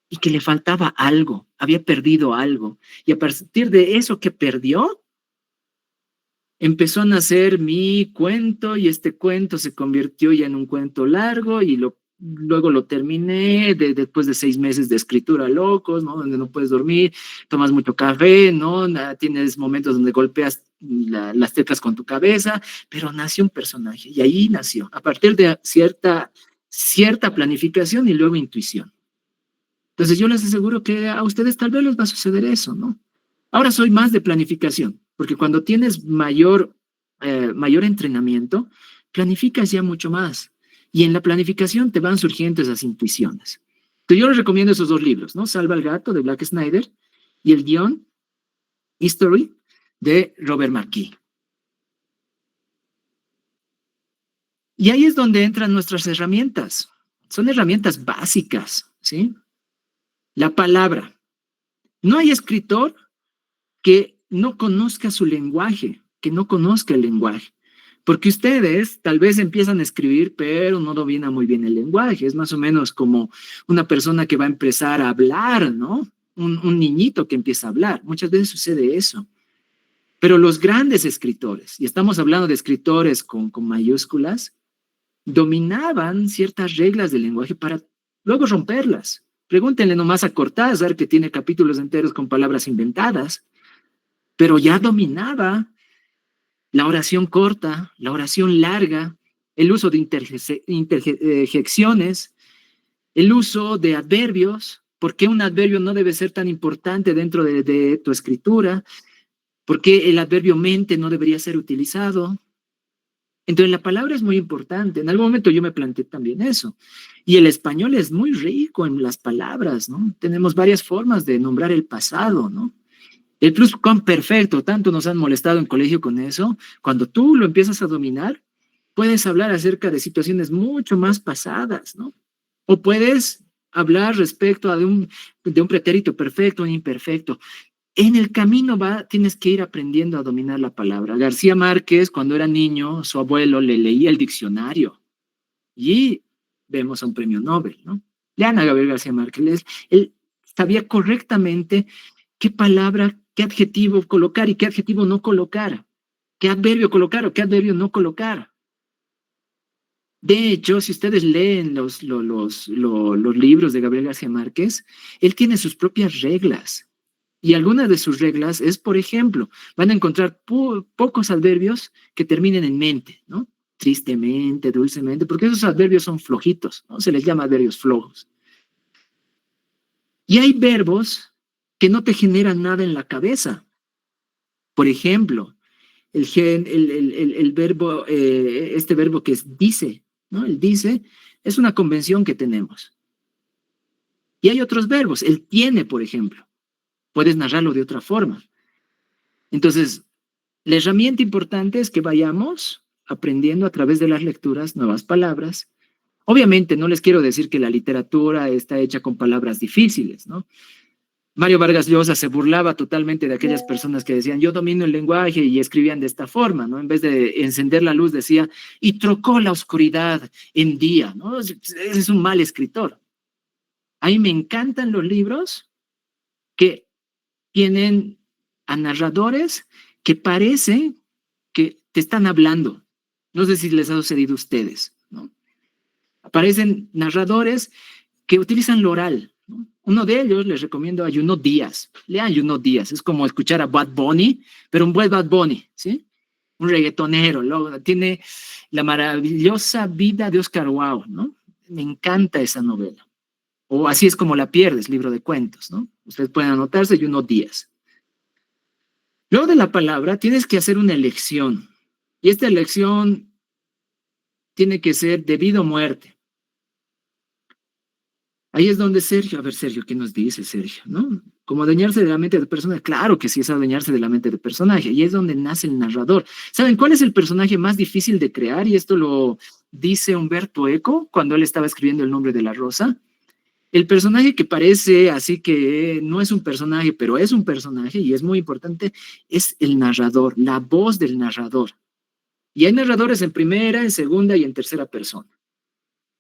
y que le faltaba algo, había perdido algo. Y a partir de eso que perdió, empezó a nacer mi cuento y este cuento se convirtió ya en un cuento largo y luego lo terminé después de 6 meses de escritura locos, ¿no? Donde no puedes dormir, tomas mucho café, ¿no? Tienes momentos donde golpeas las teclas con tu cabeza, pero nació un personaje y ahí nació. A partir de cierta planificación y luego intuición. Entonces yo les aseguro que a ustedes tal vez les va a suceder eso, ¿no? Ahora soy más de planificación, porque cuando tienes mayor entrenamiento, planificas ya mucho más. Y en la planificación te van surgiendo esas intuiciones. Entonces yo les recomiendo esos dos libros, ¿no? Salva al gato, de Black Snyder, y el guión History, de Robert McKee. Y ahí es donde entran nuestras herramientas. Son herramientas básicas, ¿sí? La palabra. No hay escritor que no conozca su lenguaje, que no conozca el lenguaje. Porque ustedes tal vez empiezan a escribir, pero no dominan muy bien el lenguaje. Es más o menos como una persona que va a empezar a hablar, ¿no? Un niñito que empieza a hablar. Muchas veces sucede eso. Pero los grandes escritores, y estamos hablando de escritores con mayúsculas, dominaban ciertas reglas del lenguaje para luego romperlas. Pregúntenle nomás a Cortázar, que tiene capítulos enteros con palabras inventadas, pero ya dominaba la oración corta, la oración larga, el uso de interjecciones, el uso de adverbios. ¿Por qué un adverbio no debe ser tan importante dentro de tu escritura? ¿Por qué el adverbio mente no debería ser utilizado? Entonces la palabra es muy importante. En algún momento yo me planteé también eso. Y el español es muy rico en las palabras, ¿no? Tenemos varias formas de nombrar el pasado, ¿no? El pluscuamperfecto, tanto nos han molestado en colegio con eso. Cuando tú lo empiezas a dominar, puedes hablar acerca de situaciones mucho más pasadas, ¿no? O puedes hablar respecto de un pretérito perfecto o imperfecto. En el camino tienes que ir aprendiendo a dominar la palabra. García Márquez, cuando era niño, su abuelo le leía el diccionario y vemos a un premio Nobel, ¿no? Lean a Gabriel García Márquez. Él sabía correctamente qué palabra, qué adjetivo colocar y qué adjetivo no colocar, qué adverbio colocar o qué adverbio no colocar. De hecho, si ustedes leen los libros de Gabriel García Márquez, él tiene sus propias reglas. Y alguna de sus reglas es, por ejemplo, van a encontrar pocos adverbios que terminen en mente, ¿no? Tristemente, dulcemente, porque esos adverbios son flojitos, ¿no? Se les llama adverbios flojos. Y hay verbos que no te generan nada en la cabeza. Por ejemplo, el verbo, este verbo que es dice, ¿no? El dice es una convención que tenemos. Y hay otros verbos, el tiene, por ejemplo. Puedes narrarlo de otra forma. Entonces, la herramienta importante es que vayamos aprendiendo a través de las lecturas nuevas palabras. Obviamente, no les quiero decir que la literatura está hecha con palabras difíciles, ¿no? Mario Vargas Llosa se burlaba totalmente de aquellas personas que decían, yo domino el lenguaje, y escribían de esta forma, ¿no? En vez de encender la luz, decía, y trocó la oscuridad en día, ¿no? Ese es un mal escritor. A mí me encantan los libros que tienen a narradores que parecen que te están hablando. No sé si les ha sucedido a ustedes, ¿no? Aparecen narradores que utilizan lo oral, ¿no? Uno de ellos les recomiendo a Junot Díaz. Lean Junot Díaz, es como escuchar a Bad Bunny, pero un buen Bad Bunny, ¿sí? Un reggaetonero, tiene la maravillosa vida de Oscar Wilde, ¿no? Me encanta esa novela. O Así es como la pierdes, libro de cuentos, ¿no? Ustedes pueden anotarse Junot Díaz. Luego de la palabra tienes que hacer una elección. Y esta elección tiene que ser de vida o muerte. Ahí es donde Sergio, a ver Sergio, ¿qué nos dice Sergio? ¿No? Como adueñarse de la mente del personaje. Claro que sí es adueñarse de la mente del personaje. Y es donde nace el narrador. ¿Saben cuál es el personaje más difícil de crear? Y esto lo dice Humberto Eco cuando él estaba escribiendo El nombre de la rosa. El personaje que parece así que no es un personaje, pero es un personaje y es muy importante, es el narrador, la voz del narrador. Y hay narradores en primera, en segunda y en tercera persona.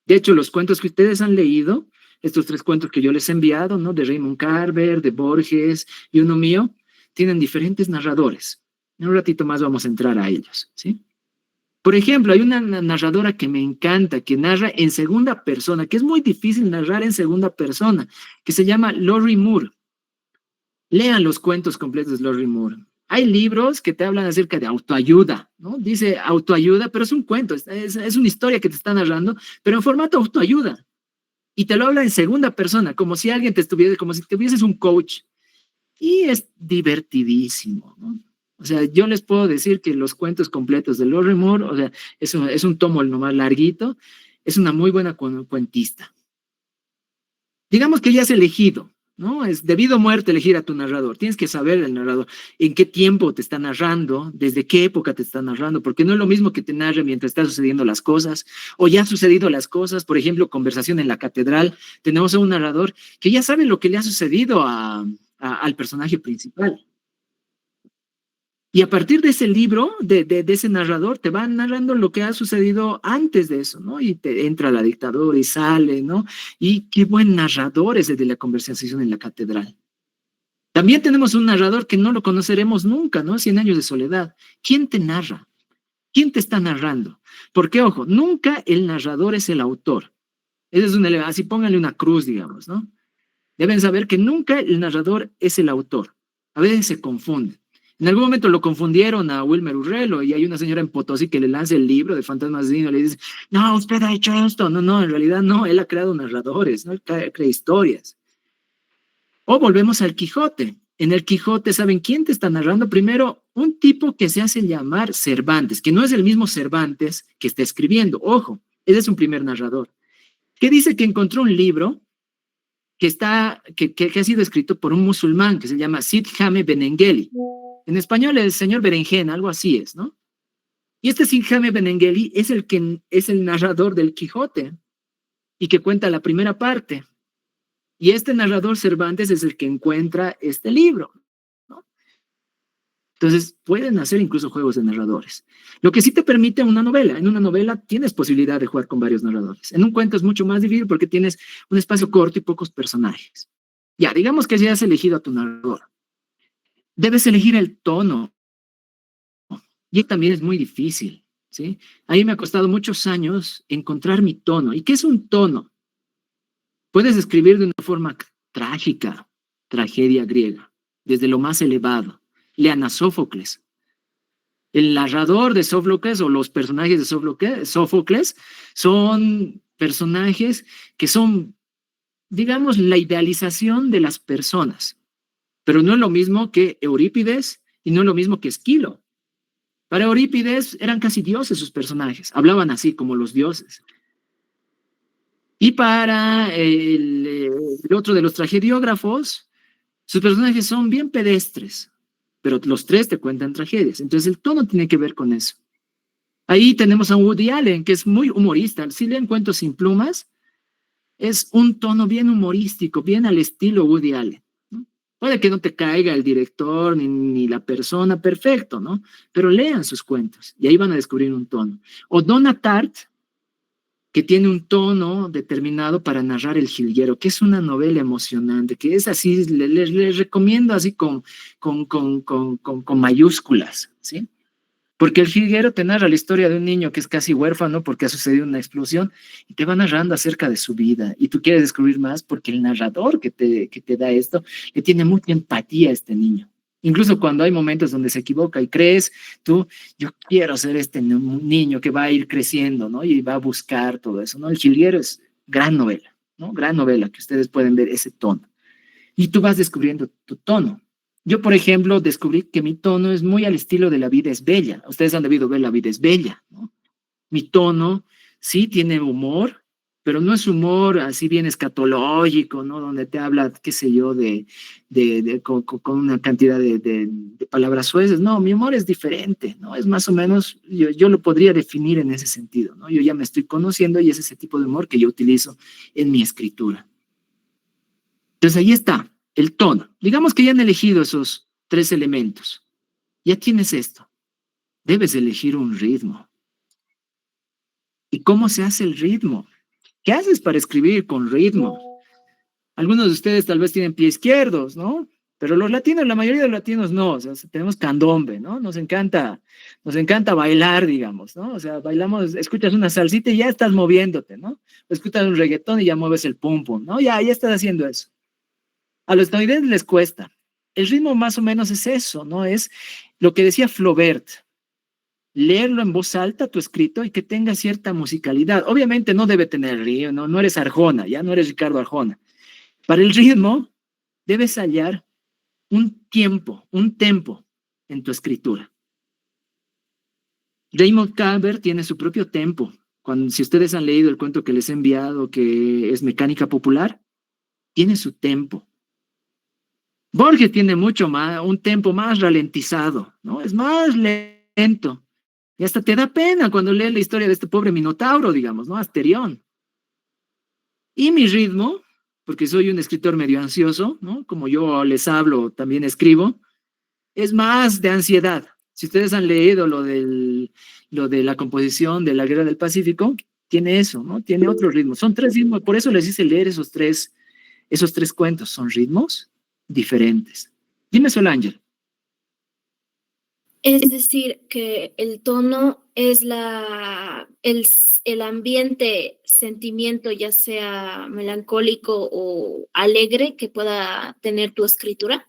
De hecho, los cuentos que ustedes han leído, estos 3 cuentos que yo les he enviado, ¿no? De Raymond Carver, de Borges y uno mío, tienen diferentes narradores. En un ratito más vamos a entrar a ellos, ¿sí? Por ejemplo, hay una narradora que me encanta, que narra en segunda persona, que es muy difícil narrar en segunda persona, que se llama Lorrie Moore. Lean los cuentos completos de Lorrie Moore. Hay libros que te hablan acerca de autoayuda, ¿no? Dice autoayuda, pero es un cuento, es una historia que te está narrando, pero en formato autoayuda. Y te lo habla en segunda persona, como si alguien te estuviera, como si tuvieses un coach. Y es divertidísimo, ¿no? O sea, yo les puedo decir que los cuentos completos de Lorrie Moore, o sea, es un tomo nomás larguito, es una muy buena cuentista. Digamos que ya has elegido, ¿no? Es debido a muerte elegir a tu narrador. Tienes que saber el narrador, en qué tiempo te está narrando, desde qué época te está narrando, porque no es lo mismo que te narre mientras están sucediendo las cosas, o ya han sucedido las cosas, por ejemplo, conversación en la catedral, tenemos a un narrador que ya sabe lo que le ha sucedido al personaje principal. Y a partir de ese libro, de ese narrador, te va narrando lo que ha sucedido antes de eso, ¿no? Y te entra la dictadura y sale, ¿no? Y qué buen narrador es el de la conversación en la catedral. También tenemos un narrador que no lo conoceremos nunca, ¿no? 100 años de soledad. ¿Quién te narra? ¿Quién te está narrando? Porque, ojo, nunca el narrador es el autor. Ese es así pónganle una cruz, digamos, ¿no? Deben saber que nunca el narrador es el autor. A veces se confunde. En algún momento lo confundieron a Wilmer Urrelo y hay una señora en Potosí que le lanza el libro de Fantasmas de Niño y le dice, no, usted ha hecho esto. No, no, en realidad no, él ha creado narradores, ¿no? Él crea historias. O volvemos al Quijote. En el Quijote, ¿saben quién te está narrando? Primero, un tipo que se hace llamar Cervantes, que no es el mismo Cervantes que está escribiendo. Ojo, ese es un primer narrador. Que dice que encontró un libro que ha sido escrito por un musulmán que se llama Cid Jame Benengeli. En español el señor Berenjena, algo así es, ¿no? Y este Cid Jame Benengeli es el narrador del Quijote y que cuenta la primera parte. Y este narrador Cervantes es el que encuentra este libro, ¿no? Entonces, pueden hacer incluso juegos de narradores. Lo que sí te permite una novela. En una novela tienes posibilidad de jugar con varios narradores. En un cuento es mucho más difícil porque tienes un espacio corto y pocos personajes. Ya, digamos que ya has elegido a tu narrador. Debes elegir el tono. Y también es muy difícil, ¿sí? A mí me ha costado muchos años encontrar mi tono. ¿Y qué es un tono? Puedes escribir de una forma trágica, tragedia griega, desde lo más elevado. Lean a Sófocles. El narrador de Sófocles o los personajes de Sófocles son personajes que son, digamos, la idealización de las personas. Pero no es lo mismo que Eurípides y no es lo mismo que Esquilo. Para Eurípides eran casi dioses sus personajes, hablaban así como los dioses. Y para el otro de los tragediógrafos, sus personajes son bien pedestres, pero los tres te cuentan tragedias. Entonces el tono tiene que ver con eso. Ahí tenemos a Woody Allen, que es muy humorista. Si leen Cuentos sin plumas, es un tono bien humorístico, bien al estilo Woody Allen. Puede que no te caiga el director ni la persona, perfecto, ¿no? Pero lean sus cuentos y ahí van a descubrir un tono. O Donna Tartt, que tiene un tono determinado para narrar El Jilguero, que es una novela emocionante, que es así, les recomiendo así con mayúsculas, ¿sí? Porque El Jilguero te narra la historia de un niño que es casi huérfano porque ha sucedido una explosión y te va narrando acerca de su vida y tú quieres descubrir más porque el narrador que te da esto le tiene mucha empatía a este niño. Incluso cuando hay momentos donde se equivoca y crees tú, yo quiero ser este niño que va a ir creciendo, ¿no? Y va a buscar todo eso, ¿no? El Jilguero es gran novela, ¿no? Gran novela que ustedes pueden ver ese tono. Y tú vas descubriendo tu tono. Yo, por ejemplo, descubrí que mi tono es muy al estilo de La vida es bella. Ustedes han debido ver La vida es bella, ¿no? Mi tono sí tiene humor, pero no es humor así bien escatológico, ¿no? Donde te habla, qué sé yo, con una cantidad de palabras sueces. No, mi humor es diferente, ¿no? Es más o menos, yo lo podría definir en ese sentido, ¿no? Yo ya me estoy conociendo y es ese tipo de humor que yo utilizo en mi escritura. Entonces ahí está. El tono. Digamos que ya han elegido esos 3 elementos. Ya tienes esto. Debes elegir un ritmo. ¿Y cómo se hace el ritmo? ¿Qué haces para escribir con ritmo? Algunos de ustedes tal vez tienen pie izquierdos, ¿no? Pero los latinos, la mayoría de los latinos no. O sea, tenemos candombe, ¿no? Nos encanta bailar, digamos, ¿no? O sea, bailamos, escuchas una salsita y ya estás moviéndote, ¿no? O escuchas un reggaetón y ya mueves el pum pum, ¿no? Ya estás haciendo eso. A los estadounidenses les cuesta. el ritmo más o menos es eso, ¿no? Es lo que decía Flaubert, leerlo en voz alta, tu escrito, y que tenga cierta musicalidad. Obviamente no debe tener ritmo, no, no eres Arjona, ya no eres Ricardo Arjona. Para el ritmo, debes hallar un tempo en tu escritura. Raymond Carver tiene su propio tempo. Si ustedes han leído el cuento que les he enviado, que es Mecánica Popular, tiene su tempo. Borges tiene mucho más, un tempo más ralentizado, ¿no? Es más lento. Y hasta te da pena cuando lees la historia de este pobre Minotauro, digamos, ¿no? Asterión. Y mi ritmo, porque soy un escritor medio ansioso, ¿no? Como yo les hablo, también escribo, es más de ansiedad. Si ustedes han leído lo de la composición de la Guerra del Pacífico, tiene eso, ¿no? Tiene otro ritmo. Son 3 ritmos, por eso les hice leer esos tres cuentos. Son ritmos diferentes. Dime, Solángel. Es decir, que el tono es el ambiente, sentimiento, ya sea melancólico o alegre, que pueda tener tu escritura.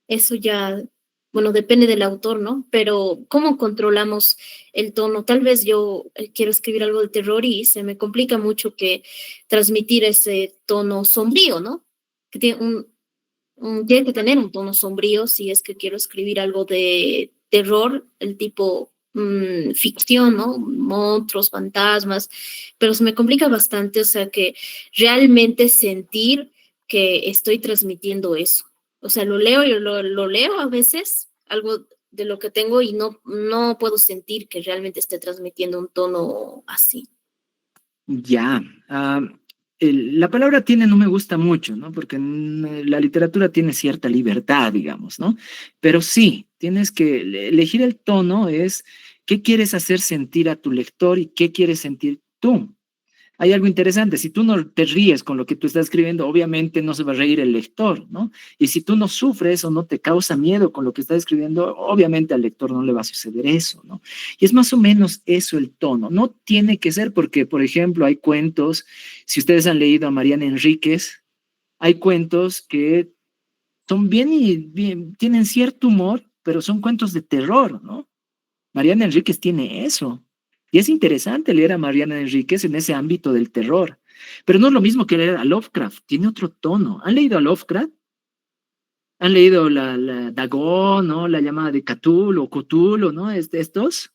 Eso ya, bueno, depende del autor, ¿no? Pero ¿cómo controlamos el tono? Tal vez yo quiero escribir algo de terror y se me complica mucho que transmitir ese tono sombrío, ¿no? Que tiene que tener un tono sombrío si es que quiero escribir algo de terror, el tipo ficción, ¿no? Monstruos, fantasmas, pero se me complica bastante, o sea, que realmente sentir que estoy transmitiendo eso. O sea, yo lo leo a veces, algo de lo que tengo, y no puedo sentir que realmente esté transmitiendo un tono así. Ya. La palabra tiene no me gusta mucho, ¿no? Porque la literatura tiene cierta libertad, digamos, ¿no? Pero sí, tienes que elegir el tono, es qué quieres hacer sentir a tu lector y qué quieres sentir tú. Hay algo interesante, si tú no te ríes con lo que tú estás escribiendo, obviamente no se va a reír el lector, ¿no? Y si tú no sufres o no te causa miedo con lo que estás escribiendo, obviamente al lector no le va a suceder eso, ¿no? Y es más o menos eso el tono. No tiene que ser porque, por ejemplo, hay cuentos, si ustedes han leído a Mariana Enríquez, hay cuentos que son bien, tienen cierto humor, pero son cuentos de terror, ¿no? Mariana Enríquez tiene eso. Y es interesante leer a Mariana Enríquez en ese ámbito del terror. Pero no es lo mismo que leer a Lovecraft, tiene otro tono. ¿Han leído a Lovecraft? ¿Han leído la Dagón, ¿no? La llamada de Cthulhu o Cthulhu, ¿no? Estos.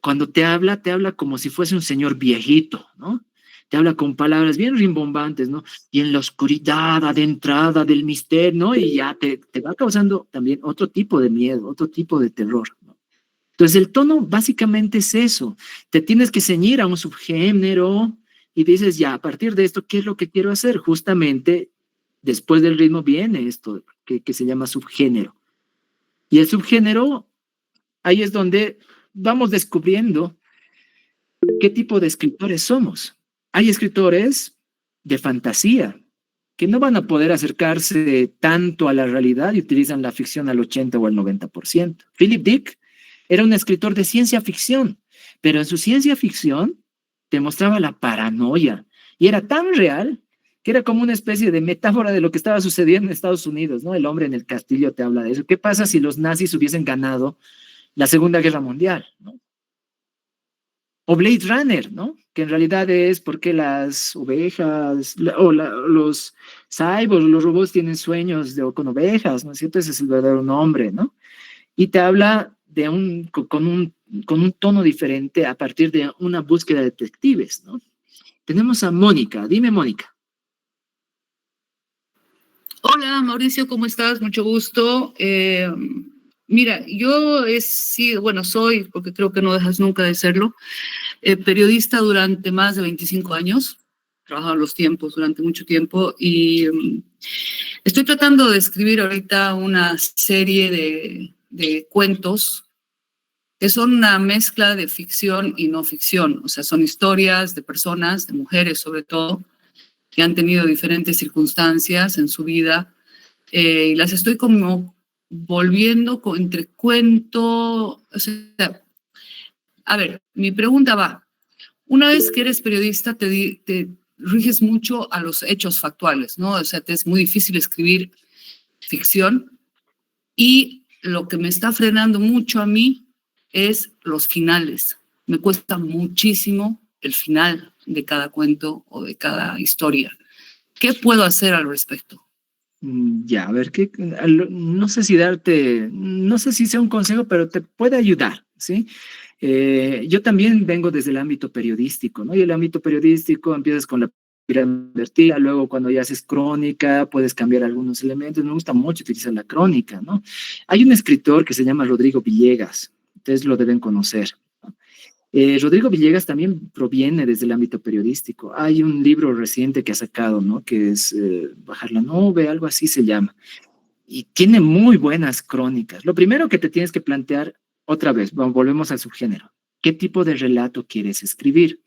Cuando te habla como si fuese un señor viejito, ¿no? Te habla con palabras bien rimbombantes, ¿no? Y en la oscuridad adentrada del misterio, ¿no? Y ya te va causando también otro tipo de miedo, otro tipo de terror, ¿no? Entonces, el tono básicamente es eso. Te tienes que ceñir a un subgénero y dices, ya, a partir de esto, ¿qué es lo que quiero hacer? Justamente, después del ritmo viene esto que se llama subgénero. Y el subgénero, ahí es donde vamos descubriendo qué tipo de escritores somos. Hay escritores de fantasía que no van a poder acercarse tanto a la realidad y utilizan la ficción al 80 o al 90%. Philip Dick era un escritor de ciencia ficción, pero en su ciencia ficción demostraba la paranoia y era tan real que era como una especie de metáfora de lo que estaba sucediendo en Estados Unidos, ¿no? El hombre en el castillo te habla de eso. ¿Qué pasa si los nazis hubiesen ganado la Segunda Guerra Mundial, ¿no? O Blade Runner, ¿no? Que en realidad es porque las ovejas los cyborgs, los robots tienen sueños con ovejas, ¿no es cierto? Ese es el verdadero nombre, ¿no? Y te habla con un tono diferente a partir de una búsqueda de detectives, ¿no? Tenemos a Mónica. Dime, Mónica. Hola, Mauricio, ¿cómo estás? Mucho gusto. Mira, yo soy, porque creo que no dejas nunca de serlo, periodista durante más de 25 años. He trabajado en los tiempos durante mucho tiempo y estoy tratando de escribir ahorita una serie de cuentos que son una mezcla de ficción y no ficción. O sea, son historias de personas, de mujeres sobre todo, que han tenido diferentes circunstancias en su vida y las estoy como volviendo entre cuento. O sea, a ver, mi pregunta va, una vez que eres periodista te riges mucho a los hechos factuales, ¿no? O sea, te es muy difícil escribir ficción, y lo que me está frenando mucho a mí es los finales. Me cuesta muchísimo el final de cada cuento o de cada historia. ¿Qué puedo hacer al respecto? Ya, a ver, no sé si no sé si sea un consejo, pero te puede ayudar, ¿sí? Yo también vengo desde el ámbito periodístico, ¿no? Y el ámbito periodístico empiezas con la pirámide invertida, luego cuando ya haces crónica puedes cambiar algunos elementos. Me gusta mucho utilizar la crónica, ¿no? Hay un escritor que se llama Rodrigo Villegas, ustedes lo deben conocer. Rodrigo Villegas también proviene desde el ámbito periodístico. Hay un libro reciente que ha sacado, ¿no? Que es Bajar la nube, algo así se llama. Y tiene muy buenas crónicas. Lo primero que te tienes que plantear, otra vez, volvemos al subgénero. ¿Qué tipo de relato quieres escribir?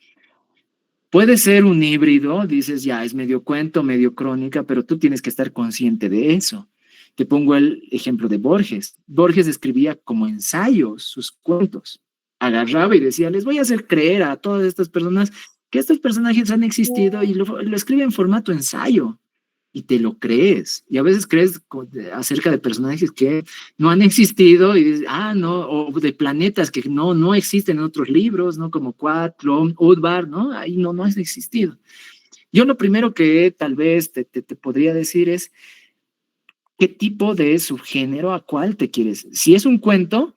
Puede ser un híbrido, dices, ya, es medio cuento, medio crónica, pero tú tienes que estar consciente de eso. Te pongo el ejemplo de Borges. Borges escribía como ensayos sus cuentos. Agarraba y decía, les voy a hacer creer a todas estas personas que estos personajes han existido y lo escribe en formato ensayo. Y te lo crees. Y a veces crees acerca de personajes que no han existido y dices, no, o de planetas que no existen en otros libros, ¿no? Como Cuatro, Udvar, ¿no? Ahí no han existido. Yo lo primero que tal vez te podría decir es, ¿qué tipo de subgénero a cuál te quieres? Si es un cuento,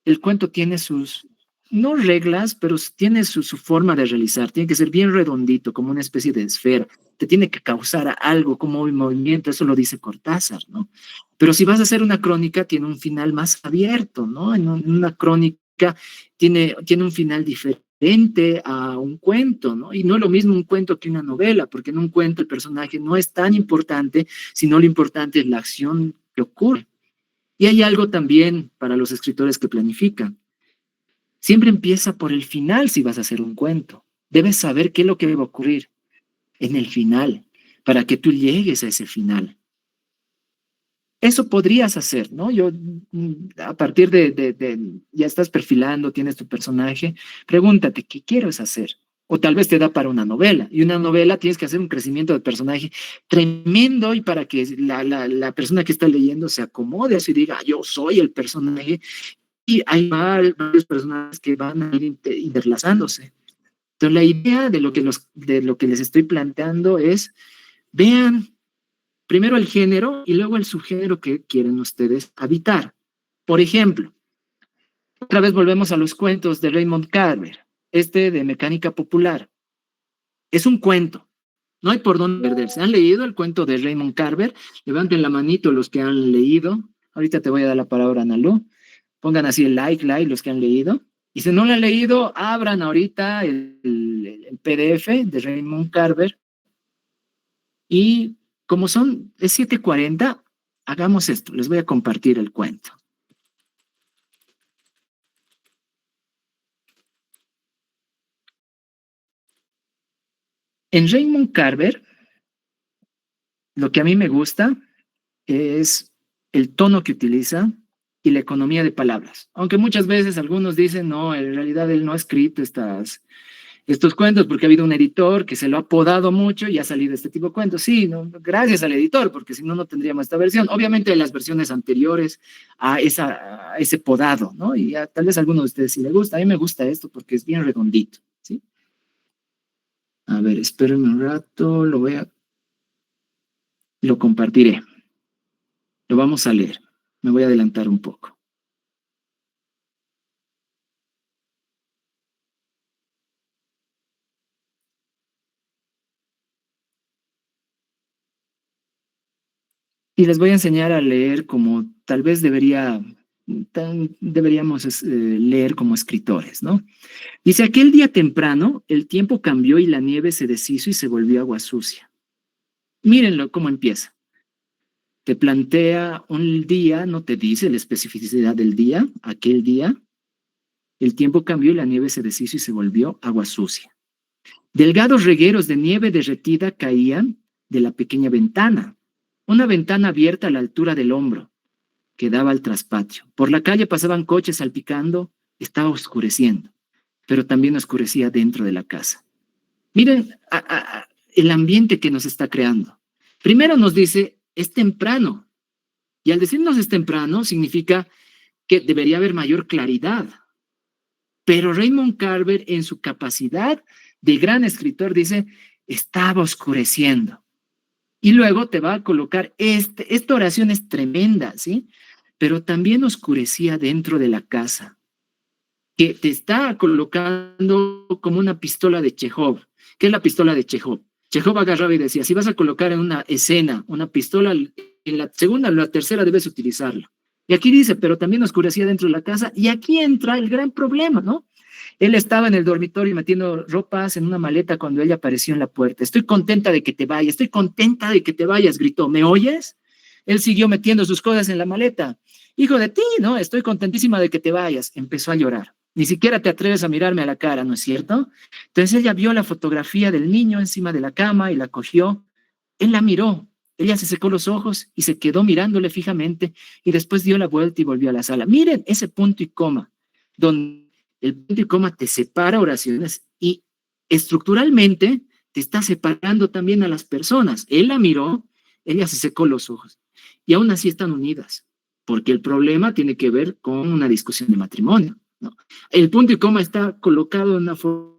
el cuento tiene sus, no reglas, pero tiene su forma de realizar. Tiene que ser bien redondito, como una especie de esfera. Te tiene que causar algo como un movimiento, eso lo dice Cortázar, ¿no? Pero si vas a hacer una crónica, tiene un final más abierto, ¿no? En una crónica tiene un final diferente a un cuento, ¿no? Y no es lo mismo un cuento que una novela, porque en un cuento el personaje no es tan importante, sino lo importante es la acción que ocurre. Y hay algo también para los escritores que planifican. Siempre empieza por el final si vas a hacer un cuento. Debes saber qué es lo que va a ocurrir en el final, para que tú llegues a ese final. Eso podrías hacer, ¿no? A partir ya estás perfilando, tienes tu personaje, pregúntate, ¿qué quieres hacer? O tal vez te da para una novela, y una novela tienes que hacer un crecimiento de personaje tremendo y para que la persona que está leyendo se acomode y diga, yo soy el personaje, y hay varios personajes que van a ir interlazándose. Entonces, la idea de lo que les estoy planteando es, vean primero el género y luego el subgénero que quieren ustedes habitar. Por ejemplo, otra vez volvemos a los cuentos de Raymond Carver, de Mecánica Popular. Es un cuento, no hay por dónde perderse. ¿Han leído el cuento de Raymond Carver? Levanten la manito los que han leído. Ahorita te voy a dar la palabra a Analu. Pongan así el like los que han leído. Y si no lo han leído, abran ahorita el PDF de Raymond Carver. Y como es 7:40, hagamos esto. Les voy a compartir el cuento. En Raymond Carver, lo que a mí me gusta es el tono que utiliza y la economía de palabras. Aunque muchas veces algunos dicen, no, en realidad él no ha escrito estos cuentos porque ha habido un editor que se lo ha podado mucho y ha salido este tipo de cuentos. Sí, no, gracias al editor, porque si no, no tendríamos esta versión. Obviamente las versiones anteriores a ese podado, ¿no? Y tal vez a alguno de ustedes sí le gusta. A mí me gusta esto porque es bien redondito, ¿sí? A ver, espérenme un rato, lo compartiré. Lo vamos a leer. Me voy a adelantar un poco. Y les voy a enseñar a leer como tal vez deberíamos leer como escritores, ¿no? Dice, aquel día temprano, el tiempo cambió y la nieve se deshizo y se volvió agua sucia. Mírenlo cómo empieza. Te plantea un día, no te dice la especificidad del día, aquel día. El tiempo cambió y la nieve se deshizo y se volvió agua sucia. Delgados regueros de nieve derretida caían de la pequeña ventana. Una ventana abierta a la altura del hombro, que daba al traspatio. Por la calle pasaban coches salpicando, estaba oscureciendo, pero también oscurecía dentro de la casa. Miren el ambiente que nos está creando. Primero nos dice, es temprano. Y al decirnos es temprano, significa que debería haber mayor claridad. Pero Raymond Carver, en su capacidad de gran escritor, dice, estaba oscureciendo. Y luego te va a colocar, esta oración es tremenda, ¿sí? Pero también oscurecía dentro de la casa, que te está colocando como una pistola de Chekhov. ¿Qué es la pistola de Chekhov? Chekhov agarraba y decía, si vas a colocar en una escena una pistola, en la segunda o la tercera debes utilizarla. Y aquí dice, pero también oscurecía dentro de la casa, y aquí entra el gran problema, ¿no? Él estaba en el dormitorio metiendo ropas en una maleta cuando ella apareció en la puerta. Estoy contenta de que te vayas, estoy contenta de que te vayas, gritó. ¿Me oyes? Él siguió metiendo sus cosas en la maleta. Hijo de ti, ¿no? Estoy contentísima de que te vayas. Empezó a llorar. Ni siquiera te atreves a mirarme a la cara, ¿no es cierto? Entonces ella vio la fotografía del niño encima de la cama y la cogió. Él la miró. Ella se secó los ojos y se quedó mirándole fijamente y después dio la vuelta y volvió a la sala. Miren ese punto y coma, donde el punto y coma te separa oraciones y estructuralmente te está separando también a las personas. Él la miró, ella se secó los ojos y aún así están unidas, porque el problema tiene que ver con una discusión de matrimonio, ¿no? El punto y coma está colocado de una forma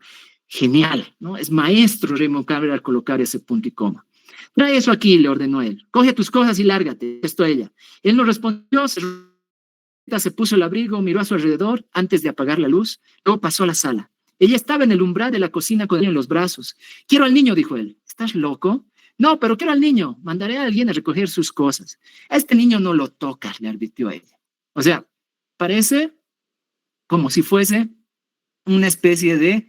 genial, ¿no? Es maestro Raymond Carver al colocar ese punto y coma. Trae eso aquí, le ordenó él. Coge tus cosas y lárgate. Esto ella. Él no respondió, se puso el abrigo, miró a su alrededor antes de apagar la luz, luego pasó a la sala. Ella estaba en el umbral de la cocina con él en los brazos. Quiero al niño, dijo él. ¿Estás loco? No, pero quiero al niño. Mandaré a alguien a recoger sus cosas. A este niño no lo tocas, le advirtió a ella. O sea, parece como si fuese una especie de...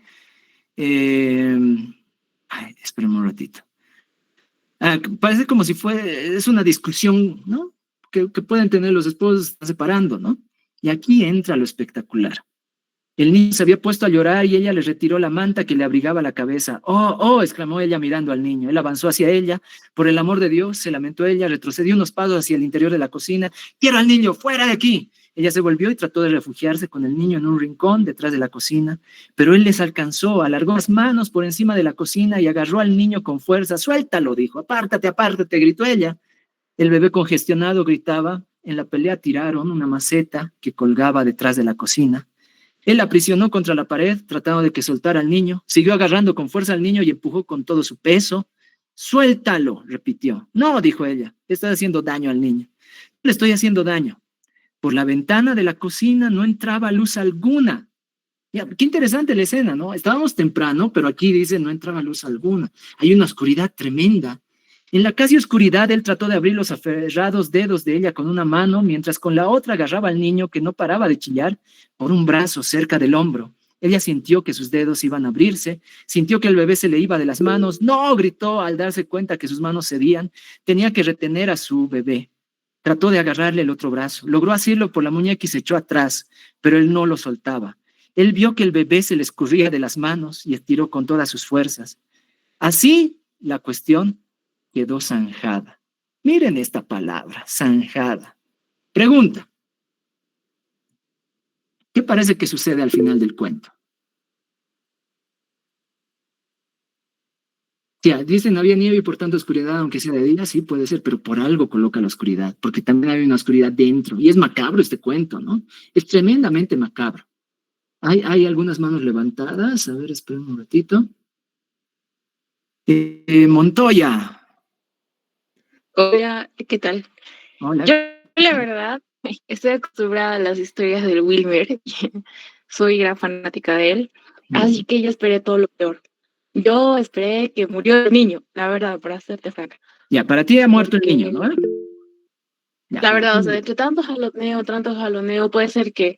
espérame un ratito. Parece como si es una discusión, ¿no? Que pueden tener los esposos separando, ¿no? Y aquí entra lo espectacular. El niño se había puesto a llorar y ella le retiró la manta que le abrigaba la cabeza. ¡Oh, oh! Exclamó ella mirando al niño. Él avanzó hacia ella. Por el amor de Dios, se lamentó ella, retrocedió unos pasos hacia el interior de la cocina. ¡Quiero al niño! ¡Fuera de aquí! Ella se volvió y trató de refugiarse con el niño en un rincón detrás de la cocina, pero él les alcanzó, alargó las manos por encima de la cocina y agarró al niño con fuerza. ¡Suéltalo!, dijo. ¡Apártate, apártate!, gritó ella. El bebé congestionado gritaba. En la pelea tiraron una maceta que colgaba detrás de la cocina. Él la aprisionó contra la pared, tratando de que soltara al niño. Siguió agarrando con fuerza al niño y empujó con todo su peso. ¡Suéltalo!, repitió. No, dijo ella, estás haciendo daño al niño. Le estoy haciendo daño. Por la ventana de la cocina no entraba luz alguna. Ya, qué interesante la escena, ¿no? Estábamos temprano, pero aquí dice no entraba luz alguna. Hay una oscuridad tremenda. En la casi oscuridad, él trató de abrir los aferrados dedos de ella con una mano, mientras con la otra agarraba al niño que no paraba de chillar por un brazo cerca del hombro. Ella sintió que sus dedos iban a abrirse, sintió que el bebé se le iba de las manos. ¡No!, gritó al darse cuenta que sus manos cedían. Tenía que retener a su bebé. Trató de agarrarle el otro brazo. Logró hacerlo por la muñeca y se echó atrás, pero él no lo soltaba. Él vio que el bebé se le escurría de las manos y estiró con todas sus fuerzas. Así, la cuestión quedó zanjada. Miren esta palabra, zanjada. Pregunta. ¿Qué parece que sucede al final del cuento? Ya, dice no había nieve y por tanto oscuridad, aunque sea de día, sí puede ser, pero por algo coloca la oscuridad, porque también hay una oscuridad dentro. Y es macabro este cuento, ¿no? Es tremendamente macabro. Hay algunas manos levantadas. A ver, esperen un ratito. Montoya. Hola, ¿qué tal? Hola. Yo, la verdad, estoy acostumbrada a las historias del Wilmer. Soy gran fanática de él, así que yo esperé todo lo peor. Yo esperé que murió el niño, la verdad, para serte franca. Ya, para ti ha muerto el niño, ¿no? Ya. La verdad, o sea, entre tanto jaloneo, puede ser que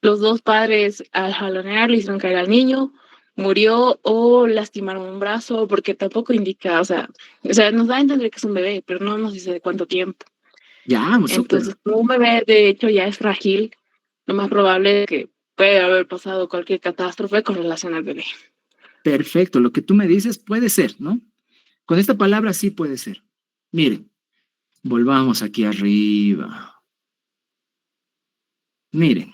los dos padres al jalonear le hicieron caer al niño, murió o lastimaron un brazo, porque tampoco indica, o sea, nos da a entender que es un bebé, pero no nos dice de cuánto tiempo. Ya, Entonces, como un bebé de hecho ya es frágil, lo más probable es que puede haber pasado cualquier catástrofe con relación al bebé. Perfecto, lo que tú me dices puede ser, ¿no? Con esta palabra sí puede ser. Miren, volvamos aquí arriba. Miren,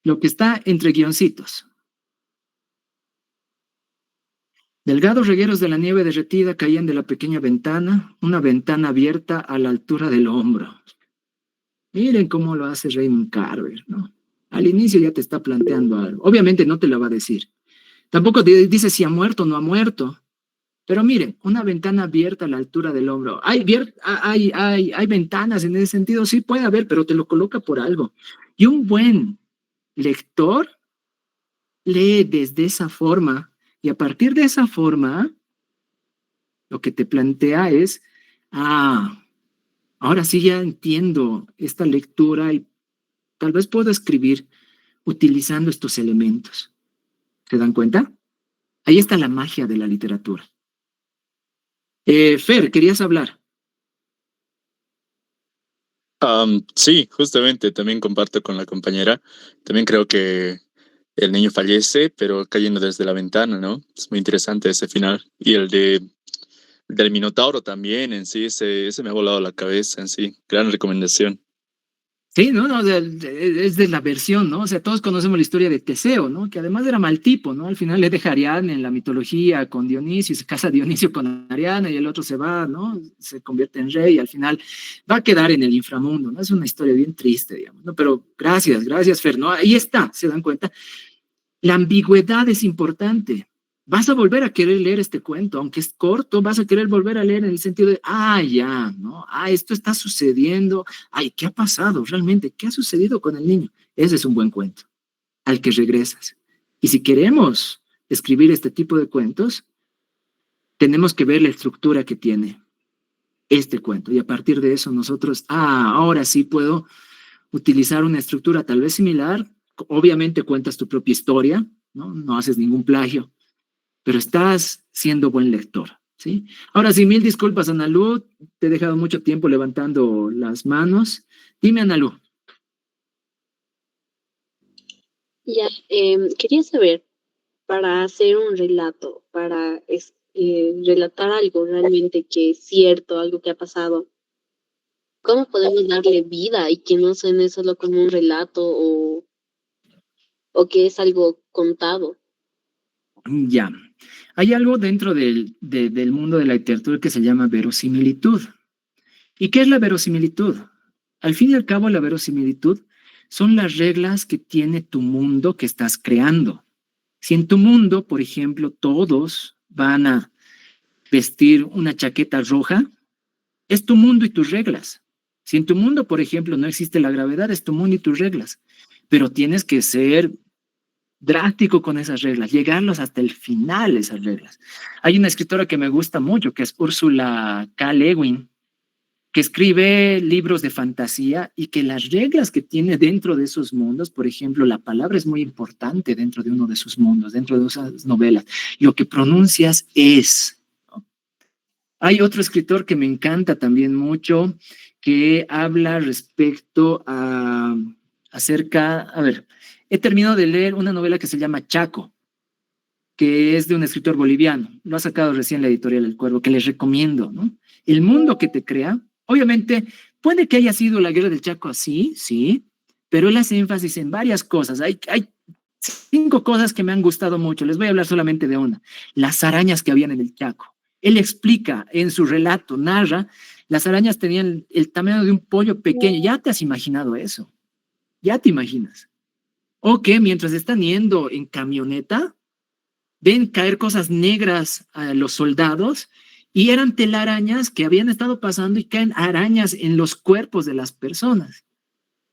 lo que está entre guioncitos. Delgados regueros de la nieve derretida caían de la pequeña ventana, una ventana abierta a la altura del hombro. Miren cómo lo hace Raymond Carver, ¿no? Al inicio ya te está planteando algo. Obviamente no te lo va a decir. Tampoco te dice si ha muerto o no ha muerto. Pero miren, una ventana abierta a la altura del hombro. Hay ventanas en ese sentido, sí puede haber, pero te lo coloca por algo. Y un buen lector lee desde esa forma y a partir de esa forma, lo que te plantea es, ahora sí ya entiendo esta lectura y tal vez puedo escribir utilizando estos elementos. ¿Se dan cuenta? Ahí está la magia de la literatura. Fer, querías hablar. Sí, justamente, también comparto con la compañera. También creo que el niño fallece, pero cayendo desde la ventana, ¿no? Es muy interesante ese final. Y del Minotauro también, en sí, ese me ha volado la cabeza, en sí. Gran recomendación. Sí, ¿no? O sea, es de la versión, ¿no? O sea, todos conocemos la historia de Teseo, ¿no? Que además era mal tipo, ¿no? Al final le deja a Ariadna en la mitología con Dionisio, se casa Dionisio con Ariadna y el otro se va, ¿no? Se convierte en rey y al final va a quedar en el inframundo, ¿no? Es una historia bien triste, digamos, ¿no? Pero gracias, Fer, ¿no? Ahí está, ¿se dan cuenta? La ambigüedad es importante. Vas a volver a querer leer este cuento, aunque es corto, vas a querer volver a leer en el sentido de, ya, ¿no? Esto está sucediendo, ¿qué ha pasado realmente? ¿Qué ha sucedido con el niño? Ese es un buen cuento, al que regresas. Y si queremos escribir este tipo de cuentos, tenemos que ver la estructura que tiene este cuento. Y a partir de eso nosotros, ahora sí puedo utilizar una estructura tal vez similar. Obviamente cuentas tu propia historia, ¿no? No haces ningún plagio, pero estás siendo buen lector, ¿sí? Ahora sí, mil disculpas, Analu, te he dejado mucho tiempo levantando las manos. Dime, Analu. Ya, quería saber, para hacer un relato, relatar algo realmente que es cierto, algo que ha pasado, ¿cómo podemos darle vida y que no suene solo como un relato o que es algo contado? Ya. Hay algo dentro del mundo de la literatura que se llama verosimilitud. ¿Y qué es la verosimilitud? Al fin y al cabo, la verosimilitud son las reglas que tiene tu mundo que estás creando. Si en tu mundo, por ejemplo, todos van a vestir una chaqueta roja, es tu mundo y tus reglas. Si en tu mundo, por ejemplo, no existe la gravedad, es tu mundo y tus reglas. Pero tienes que ser drástico con esas reglas, llegarlos hasta el final, esas reglas. Hay una escritora que me gusta mucho, que es Ursula K. Le Guin, que escribe libros de fantasía y que las reglas que tiene dentro de esos mundos, por ejemplo, la palabra es muy importante dentro de uno de sus mundos, dentro de esas novelas. Lo que pronuncias es, ¿no? Hay otro escritor que me encanta también mucho, que habla respecto a he terminado de leer una novela que se llama Chaco, que es de un escritor boliviano. Lo ha sacado recién la editorial El Cuervo, que les recomiendo, ¿no? El mundo que te crea, obviamente, puede que haya sido la guerra del Chaco así, sí, pero él hace énfasis en varias cosas. Hay 5 cosas que me han gustado mucho. Les voy a hablar solamente de una. Las arañas que habían en el Chaco. Él explica en su relato, narra, las arañas tenían el tamaño de un pollo pequeño. ¿Ya te has imaginado eso? ¿Ya te imaginas? O que mientras están yendo en camioneta, ven caer cosas negras a los soldados y eran telarañas que habían estado pasando y caen arañas en los cuerpos de las personas.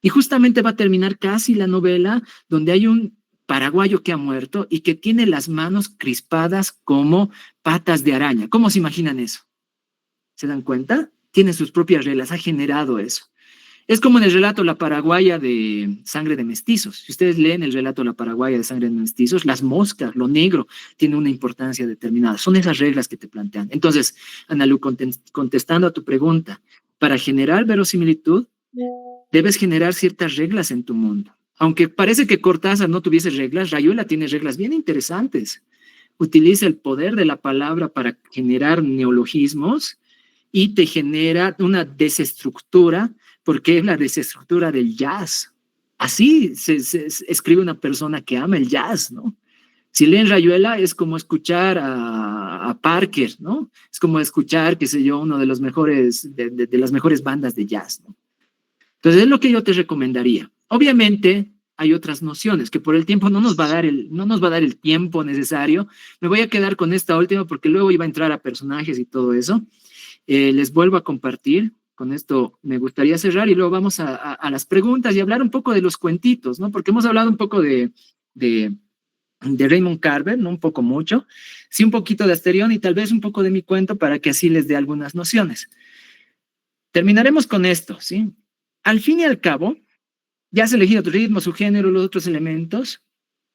Y justamente va a terminar casi la novela donde hay un paraguayo que ha muerto y que tiene las manos crispadas como patas de araña. ¿Cómo se imaginan eso? ¿Se dan cuenta? Tiene sus propias reglas, ha generado eso. Es como en el relato La Paraguaya de Sangre de Mestizos. Si ustedes leen el relato La Paraguaya de Sangre de Mestizos, las moscas, lo negro, tiene una importancia determinada. Son esas reglas que te plantean. Entonces, Analu, contestando a tu pregunta, para generar verosimilitud, debes generar ciertas reglas en tu mundo. Aunque parece que Cortázar no tuviese reglas, Rayuela tiene reglas bien interesantes. Utiliza el poder de la palabra para generar neologismos y te genera una desestructura, porque es la desestructura del jazz. Así se escribe una persona que ama el jazz, ¿no? Si leen Rayuela es como escuchar a Parker, ¿no? Es como escuchar, qué sé yo, uno de los mejores, de las mejores bandas de jazz, ¿no? Entonces, es lo que yo te recomendaría. Obviamente, hay otras nociones que por el tiempo no nos va a dar el tiempo necesario. Me voy a quedar con esta última porque luego iba a entrar a personajes y todo eso. Les vuelvo a compartir. Con esto me gustaría cerrar y luego vamos a las preguntas y hablar un poco de los cuentitos, ¿no? Porque hemos hablado un poco de Raymond Carver, no un poco mucho, sí un poquito de Asterión y tal vez un poco de mi cuento para que así les dé algunas nociones. Terminaremos con esto, ¿sí? Al fin y al cabo, ya has elegido tu ritmo, su género, los otros elementos.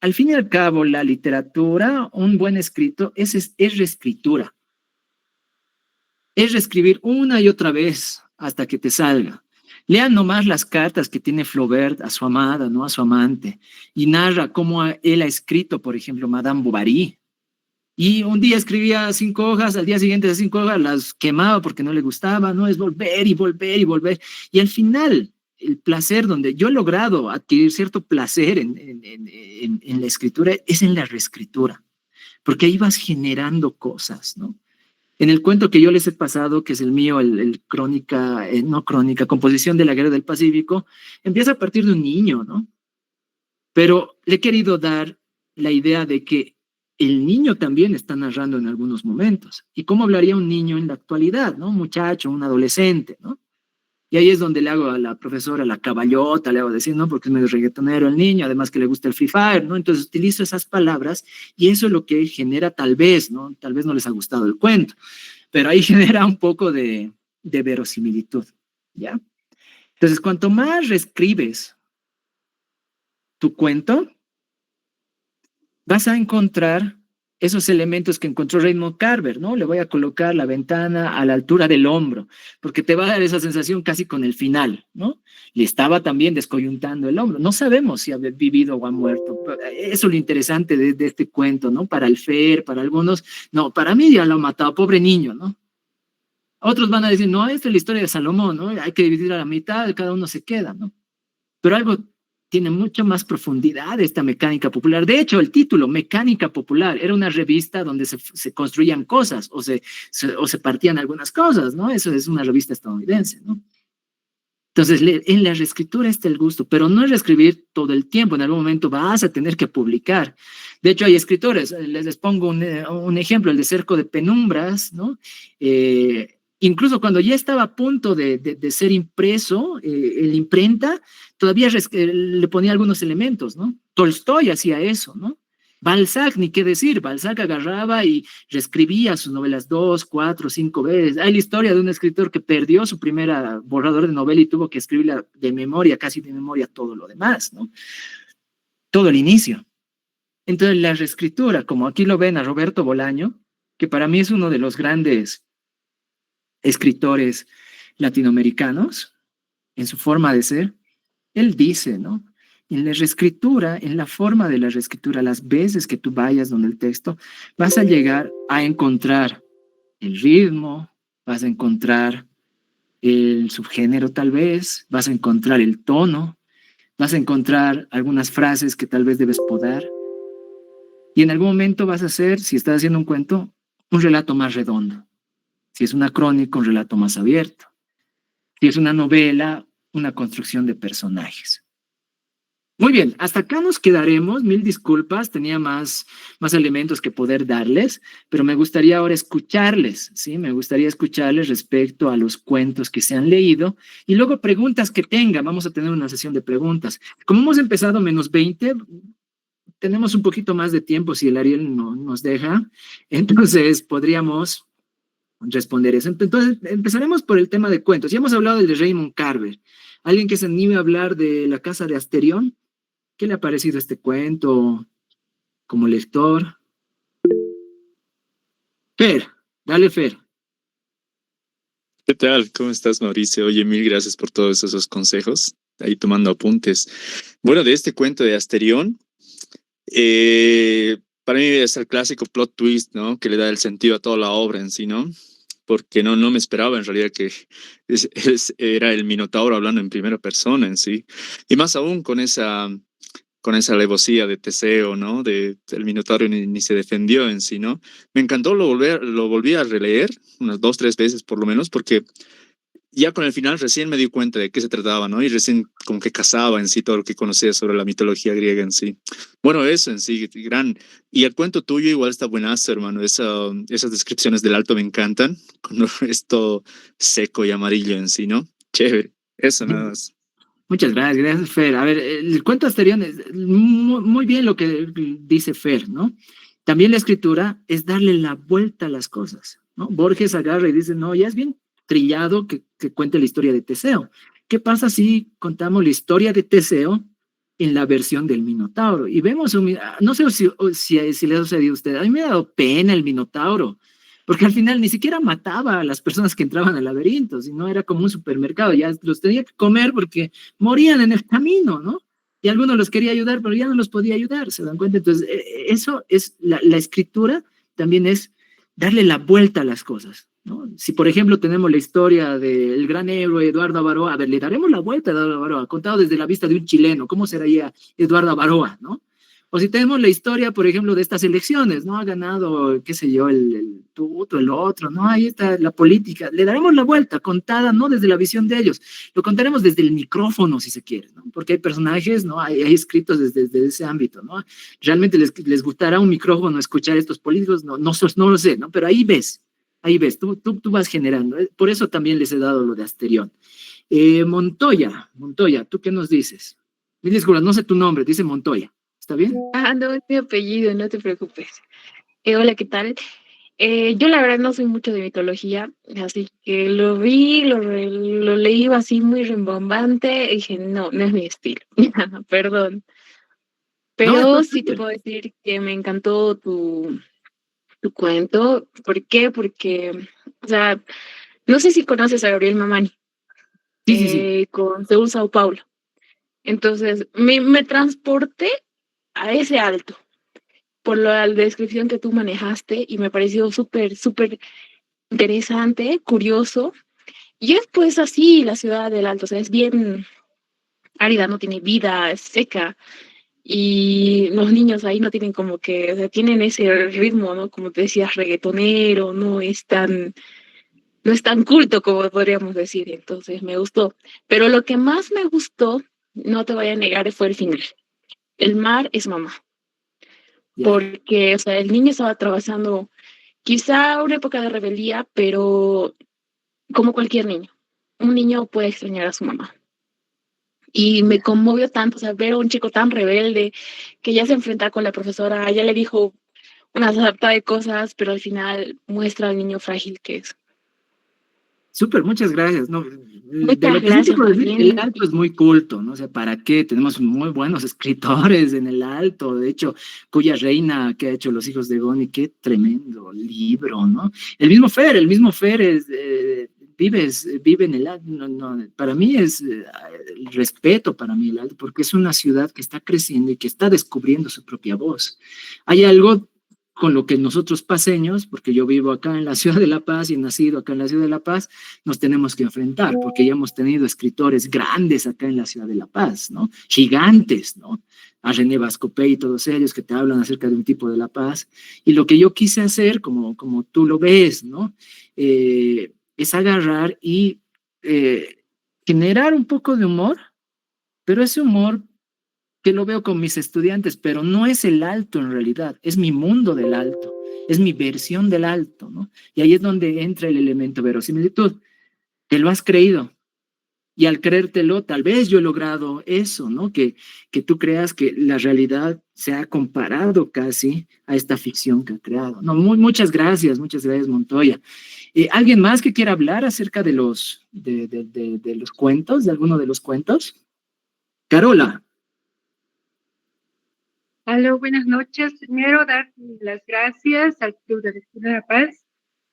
Al fin y al cabo, la literatura, un buen escrito, es reescritura. Es reescribir una y otra vez hasta que te salga. Lean nomás las cartas que tiene Flaubert a su amada, ¿no? A su amante, y narra cómo él ha escrito, por ejemplo, Madame Bovary. Y un día escribía 5 hojas, al día siguiente esas 5 hojas las quemaba porque no le gustaba, ¿no? Es volver y volver y volver. Y al final, el placer donde yo he logrado adquirir cierto placer en la escritura es en la reescritura, porque ahí vas generando cosas, ¿no? En el cuento que yo les he pasado, que es el mío, el crónica, no crónica, composición de la Guerra del Pacífico, empieza a partir de un niño, ¿no? Pero le he querido dar la idea de que el niño también está narrando en algunos momentos. ¿Y cómo hablaría un niño en la actualidad, ¿no? Un muchacho, un adolescente, ¿no? Y ahí es donde le hago a la profesora la caballota, le hago decir, ¿no? Porque es medio reggaetonero el niño, además que le gusta el Free Fire, ¿no? Entonces utilizo esas palabras y eso es lo que genera tal vez, ¿no? Tal vez no les ha gustado el cuento, pero ahí genera un poco de verosimilitud, ¿ya? Entonces, cuanto más reescribes tu cuento, vas a encontrar esos elementos que encontró Raymond Carver, ¿no? Le voy a colocar la ventana a la altura del hombro, porque te va a dar esa sensación casi con el final, ¿no? Le estaba también descoyuntando el hombro. No sabemos si ha vivido o ha muerto. Eso es lo interesante de este cuento, ¿no? Para el Fer, para algunos, no, para mí ya lo ha matado, pobre niño, ¿no? Otros van a decir, no, esta es la historia de Salomón, ¿no? Hay que dividir a la mitad, cada uno se queda, ¿no? Pero algo tiene mucha más profundidad esta mecánica popular. De hecho, el título, Mecánica Popular, era una revista donde se construían cosas o se partían algunas cosas, ¿no? Eso es una revista estadounidense, ¿no? Entonces, en la reescritura está el gusto, pero no es reescribir todo el tiempo. En algún momento vas a tener que publicar. De hecho, hay escritores, les pongo un ejemplo, el de Cerco de Penumbras, ¿no? Incluso cuando ya estaba a punto de ser impreso, el imprenta, todavía le ponía algunos elementos, ¿no? Tolstoy hacía eso, ¿no? Balzac, ni qué decir, Balzac agarraba y reescribía sus novelas 2, 4, 5 veces. Hay la historia de un escritor que perdió su primera borrador de novela y tuvo que escribirla de memoria, casi de memoria, todo lo demás, ¿no? Todo el inicio. Entonces, la reescritura, como aquí lo ven a Roberto Bolaño, que para mí es uno de los grandes escritores latinoamericanos, en su forma de ser, él dice, ¿no? En la reescritura, en la forma de la reescritura, las veces que tú vayas donde el texto, vas a llegar a encontrar el ritmo, vas a encontrar el subgénero tal vez, vas a encontrar el tono, vas a encontrar algunas frases que tal vez debes podar, y en algún momento vas a hacer, si estás haciendo un cuento, un relato más redondo. Si es una crónica, un relato más abierto. Si es una novela, una construcción de personajes. Muy bien, hasta acá nos quedaremos. Mil disculpas, tenía más elementos que poder darles, pero me gustaría ahora escucharles, ¿sí? Me gustaría escucharles respecto a los cuentos que se han leído y luego preguntas que tengan. Vamos a tener una sesión de preguntas. Como hemos empezado menos 20, tenemos un poquito más de tiempo si el Ariel nos deja, entonces podríamos responder eso. Entonces, empezaremos por el tema de cuentos. Ya hemos hablado del de Raymond Carver. ¿Alguien que se anime a hablar de La Casa de Asterión? ¿Qué le ha parecido este cuento como lector? Fer, dale Fer. ¿Qué tal? ¿Cómo estás, Mauricio? Oye, mil gracias por todos esos consejos. Ahí tomando apuntes. Bueno, de este cuento de Asterión, para mí es el clásico plot twist, ¿no? Que le da el sentido a toda la obra en sí, ¿no? Porque no me esperaba en realidad que era el Minotauro hablando en primera persona en sí. Y más aún con esa alevosía de Teseo, ¿no? El Minotauro ni se defendió en sí, ¿no? Me encantó, lo volví a releer unas 2, 3 veces por lo menos, porque ya con el final recién me di cuenta de qué se trataba, ¿no? Y recién como que casaba en sí todo lo que conocía sobre la mitología griega en sí. Bueno, eso en sí, gran. Y el cuento tuyo igual está buenazo, hermano. Esas descripciones del alto me encantan, cuando es todo seco y amarillo en sí, ¿no? Chévere. Eso nada más. Muchas gracias, gracias, Fer. A ver, el cuento Asterión es muy bien lo que dice Fer, ¿no? También la escritura es darle la vuelta a las cosas, ¿no? Borges agarra y dice, no, ya es bien trillado que cuente la historia de Teseo. ¿Qué pasa si contamos la historia de Teseo en la versión del Minotauro? Y vemos, no sé si le ha sucedido a usted, a mí me ha dado pena el Minotauro, porque al final ni siquiera mataba a las personas que entraban al laberinto, sino era como un supermercado, ya los tenía que comer porque morían en el camino, ¿no? Y algunos los quería ayudar, pero ya no los podía ayudar, ¿se dan cuenta? Entonces, eso es, la escritura también es darle la vuelta a las cosas, ¿no? Si, por ejemplo, tenemos la historia del gran héroe Eduardo Avaroa, a ver, le daremos la vuelta a Eduardo Avaroa, contado desde la vista de un chileno, ¿cómo sería Eduardo Avaroa, ¿no? O si tenemos la historia, por ejemplo, de estas elecciones, ¿no? Ha ganado, qué sé yo, el tuto, el otro, ¿no? Ahí está la política. Le daremos la vuelta, contada, no desde la visión de ellos. Lo contaremos desde el micrófono, si se quiere, ¿no? Porque hay personajes, ¿no? Hay escritos desde ese ámbito, ¿no? ¿Realmente les gustará un micrófono escuchar a estos políticos? No lo sé, ¿no? Pero ahí ves, tú vas generando. Por eso también les he dado lo de Asterión. Montoya, ¿tú qué nos dices? Mil disculpas, no sé tu nombre, dice Montoya. ¿Está bien? Ah, no, es mi apellido, no te preocupes. Hola, ¿qué tal? Yo la verdad no soy mucho de mitología, así que lo vi, lo leí así muy rimbombante y dije, no, no es mi estilo, perdón. No, Pero está sí te súper. puedo decir que me encantó tu cuento. ¿Por qué? Porque, o sea, no sé si conoces a Gabriel Mamani, Sí. con Seúl, Sao Paulo. Entonces, me transporté a ese alto por la descripción que tú manejaste y me pareció súper interesante, curioso. Y es pues así la ciudad del Alto, o sea, es bien árida, no tiene vida, es seca. Y los niños ahí no tienen como que, o sea, tienen ese ritmo, ¿no? Como te decías, reggaetonero, no es tan culto como podríamos decir. Entonces me gustó. Pero lo que más me gustó, no te voy a negar, fue el final. El mar es mamá. Ya. Porque, o sea, el niño estaba atravesando quizá una época de rebeldía, pero como cualquier niño, un niño puede extrañar a su mamá. Y me conmovió tanto, o sea, ver a un chico tan rebelde que ya se enfrenta con la profesora, ya le dijo una sarta de cosas, pero al final muestra al niño frágil que es. Súper, muchas gracias. No, de Muchas lo que sí te gracias, puedo más decir, el bien. Alto es muy culto, ¿no? O sea, ¿para qué? Tenemos muy buenos escritores en el Alto, de hecho, Cuya Reina, que ha hecho Los hijos de Goni, qué tremendo libro, ¿no? El mismo Fer es, vive en el Alto, para mí es el respeto para mí el Alto, porque es una ciudad que está creciendo y que está descubriendo su propia voz. Hay algo con lo que nosotros paseños, porque yo vivo acá en la ciudad de La Paz y he nacido acá en la ciudad de La Paz, nos tenemos que enfrentar, porque ya hemos tenido escritores grandes acá en la ciudad de La Paz, ¿no? Gigantes, ¿no? A René Vascopé y todos ellos que te hablan acerca de un tipo de La Paz. Y lo que yo quise hacer, como tú lo ves, ¿no? Es agarrar y generar un poco de humor, pero ese humor que lo veo con mis estudiantes, pero no es el Alto en realidad, es mi mundo del Alto, es mi versión del Alto, ¿no? Y ahí es donde entra el elemento verosimilitud. Te lo has creído, y al creértelo, tal vez yo he logrado eso, ¿no? Que tú creas que la realidad se ha comparado casi a esta ficción que ha creado. No, muchas gracias, Montoya. ¿Alguien más que quiera hablar acerca de de los cuentos, de alguno de los cuentos? Carola. Aló, buenas noches. Primero, dar las gracias al Club de Lectura de La Paz,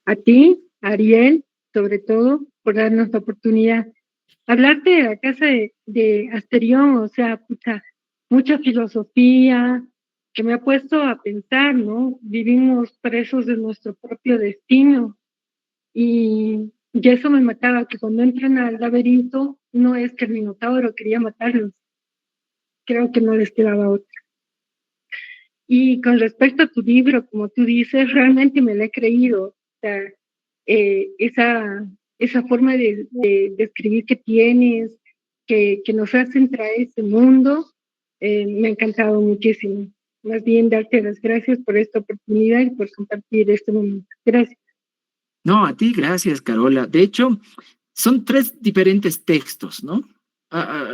a ti, Ariel, sobre todo, por darnos la oportunidad. Hablarte de la casa de Asterión, o sea, mucha filosofía que me ha puesto a pensar, ¿no? Vivimos presos de nuestro propio destino y eso me mataba, que cuando entran al laberinto, no es que el Minotauro quería matarlos, creo que no les quedaba otra. Y con respecto a tu libro, como tú dices, realmente me lo he creído. O sea, esa esa forma de escribir que tienes, que nos hace entrar a ese mundo. Me ha encantado muchísimo. Más bien darte las gracias por esta oportunidad y por compartir este momento. Gracias. No, a ti, gracias, Carola. De hecho, son 3 diferentes textos, ¿no?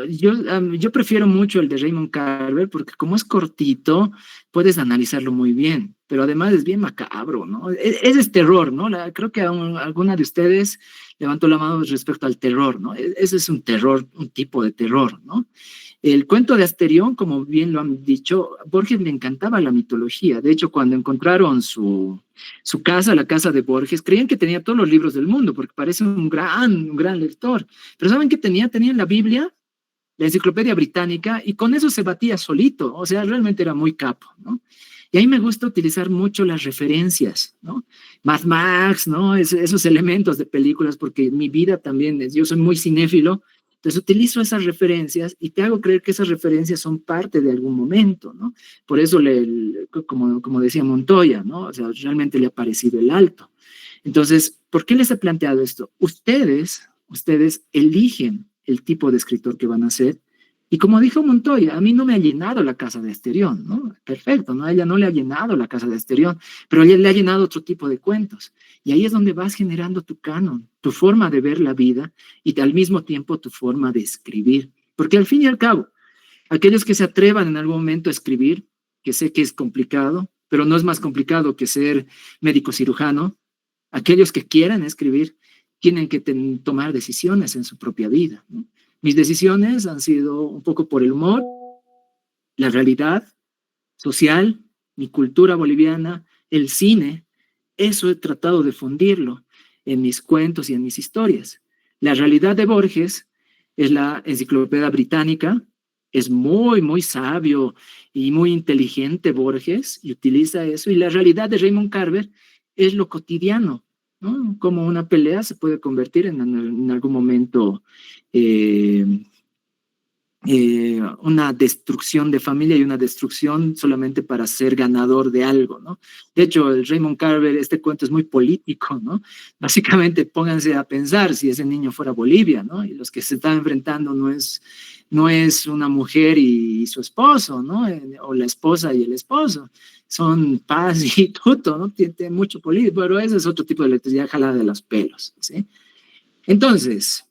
Yo prefiero mucho el de Raymond Carver porque como es cortito, puedes analizarlo muy bien, pero además es bien macabro, ¿no? Ese es terror, ¿no? Creo que alguna de ustedes levantó la mano respecto al terror, ¿no? Ese es un terror, un tipo de terror, ¿no? El cuento de Asterión, como bien lo han dicho, a Borges le encantaba la mitología. De hecho, cuando encontraron su casa, la casa de Borges, creían que tenía todos los libros del mundo, porque parece un gran lector. Pero ¿saben qué tenía? Tenía la Biblia, la Enciclopedia Británica, y con eso se batía solito. O sea, realmente era muy capo, ¿no? Y ahí me gusta utilizar mucho las referencias, ¿no? Mad Max, ¿no? Esos elementos de películas, porque mi vida también yo soy muy cinéfilo, entonces utilizo esas referencias y te hago creer que esas referencias son parte de algún momento, ¿no? Por eso, como decía Montoya, ¿no? O sea, realmente le ha parecido el alto. Entonces, ¿por qué les he planteado esto? Ustedes eligen el tipo de escritor que van a ser. Y como dijo Montoya, a mí no me ha llenado la casa de Asterión, ¿no? Perfecto, ¿no? A ella no le ha llenado la casa de Asterión, pero a ella le ha llenado otro tipo de cuentos. Y ahí es donde vas generando tu canon, tu forma de ver la vida y al mismo tiempo tu forma de escribir. Porque al fin y al cabo, aquellos que se atrevan en algún momento a escribir, que sé que es complicado, pero no es más complicado que ser médico cirujano, aquellos que quieran escribir tienen que tomar decisiones en su propia vida, ¿no? Mis decisiones han sido un poco por el humor, la realidad social, mi cultura boliviana, el cine. Eso he tratado de fundirlo en mis cuentos y en mis historias. La realidad de Borges es la Enciclopedia Británica, es muy sabio y muy inteligente Borges y utiliza eso. Y la realidad de Raymond Carver es lo cotidiano, ¿no? Como una pelea se puede convertir en algún momento una destrucción de familia y una destrucción solamente para ser ganador de algo, ¿no? De hecho, el Raymond Carver, este cuento es muy político, ¿no? Básicamente, pónganse a pensar si ese niño fuera Bolivia, ¿no? Y los que se están enfrentando no es una mujer y su esposo, ¿no? O la esposa y el esposo. Son Paz y Tuto, ¿no? Tiene mucho político, pero ese es otro tipo de electricidad jalada de los pelos, ¿sí? Entonces,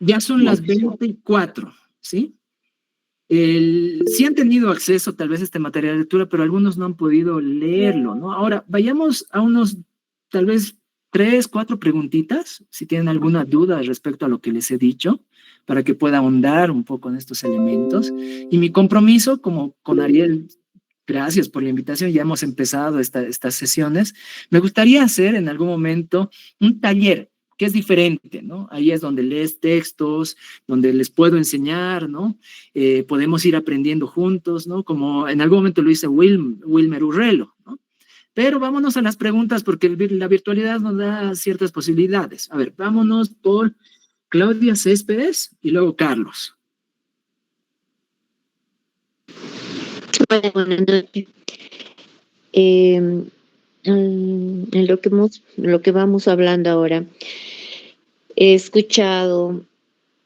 ya son las 24, ¿sí? Sí han tenido acceso tal vez a este material de lectura, pero algunos no han podido leerlo, ¿no? Ahora, vayamos a unos, tal vez, 3, 4 preguntitas, si tienen alguna duda respecto a lo que les he dicho, para que pueda ahondar un poco en estos elementos. Y mi compromiso, como con Ariel, gracias por la invitación, ya hemos empezado estas sesiones, me gustaría hacer en algún momento un taller, que es diferente, ¿no? Ahí es donde lees textos, donde les puedo enseñar, ¿no? Podemos ir aprendiendo juntos, ¿no? Como en algún momento lo hice Wilmer Urrelo, ¿no? Pero vámonos a las preguntas porque la virtualidad nos da ciertas posibilidades. A ver, vámonos por Claudia Céspedes y luego Carlos. Buenas noches. En lo que vamos hablando ahora, he escuchado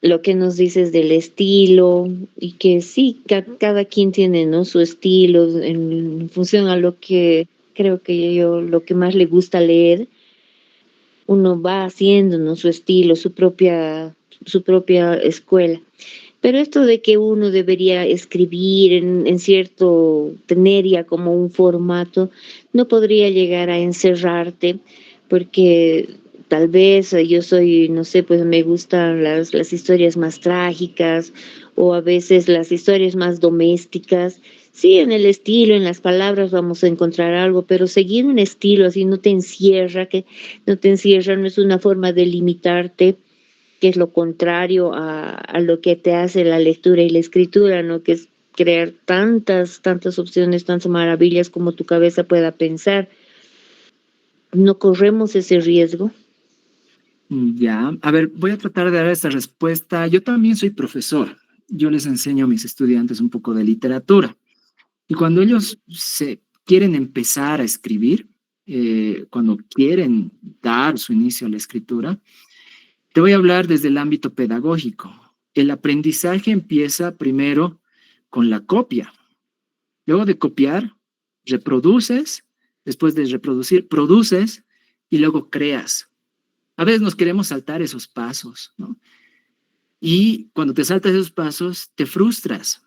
lo que nos dices del estilo y que sí, cada quien tiene, ¿no?, su estilo en función a lo que creo que lo que más le gusta leer. Uno va haciendo, ¿no?, su estilo, su propia escuela. Pero esto de que uno debería escribir en cierto, tener ya como un formato, no podría llegar a encerrarte, porque tal vez yo soy, no sé, pues me gustan las historias más trágicas o a veces las historias más domésticas. Sí, en el estilo, en las palabras vamos a encontrar algo, pero seguir un estilo así no te encierra, no es una forma de limitarte, que es lo contrario a lo que te hace la lectura y la escritura, ¿no? Que es crear tantas opciones, tantas maravillas como tu cabeza pueda pensar. ¿No corremos ese riesgo? Ya, a ver, voy a tratar de dar esta respuesta. Yo también soy profesor. Yo les enseño a mis estudiantes un poco de literatura. Y cuando ellos se quieren empezar a escribir, cuando quieren dar su inicio a la escritura, te voy a hablar desde el ámbito pedagógico. El aprendizaje empieza primero con la copia. Luego de copiar, reproduces, después de reproducir, produces y luego creas. A veces nos queremos saltar esos pasos, ¿no? Y cuando te saltas esos pasos, te frustras.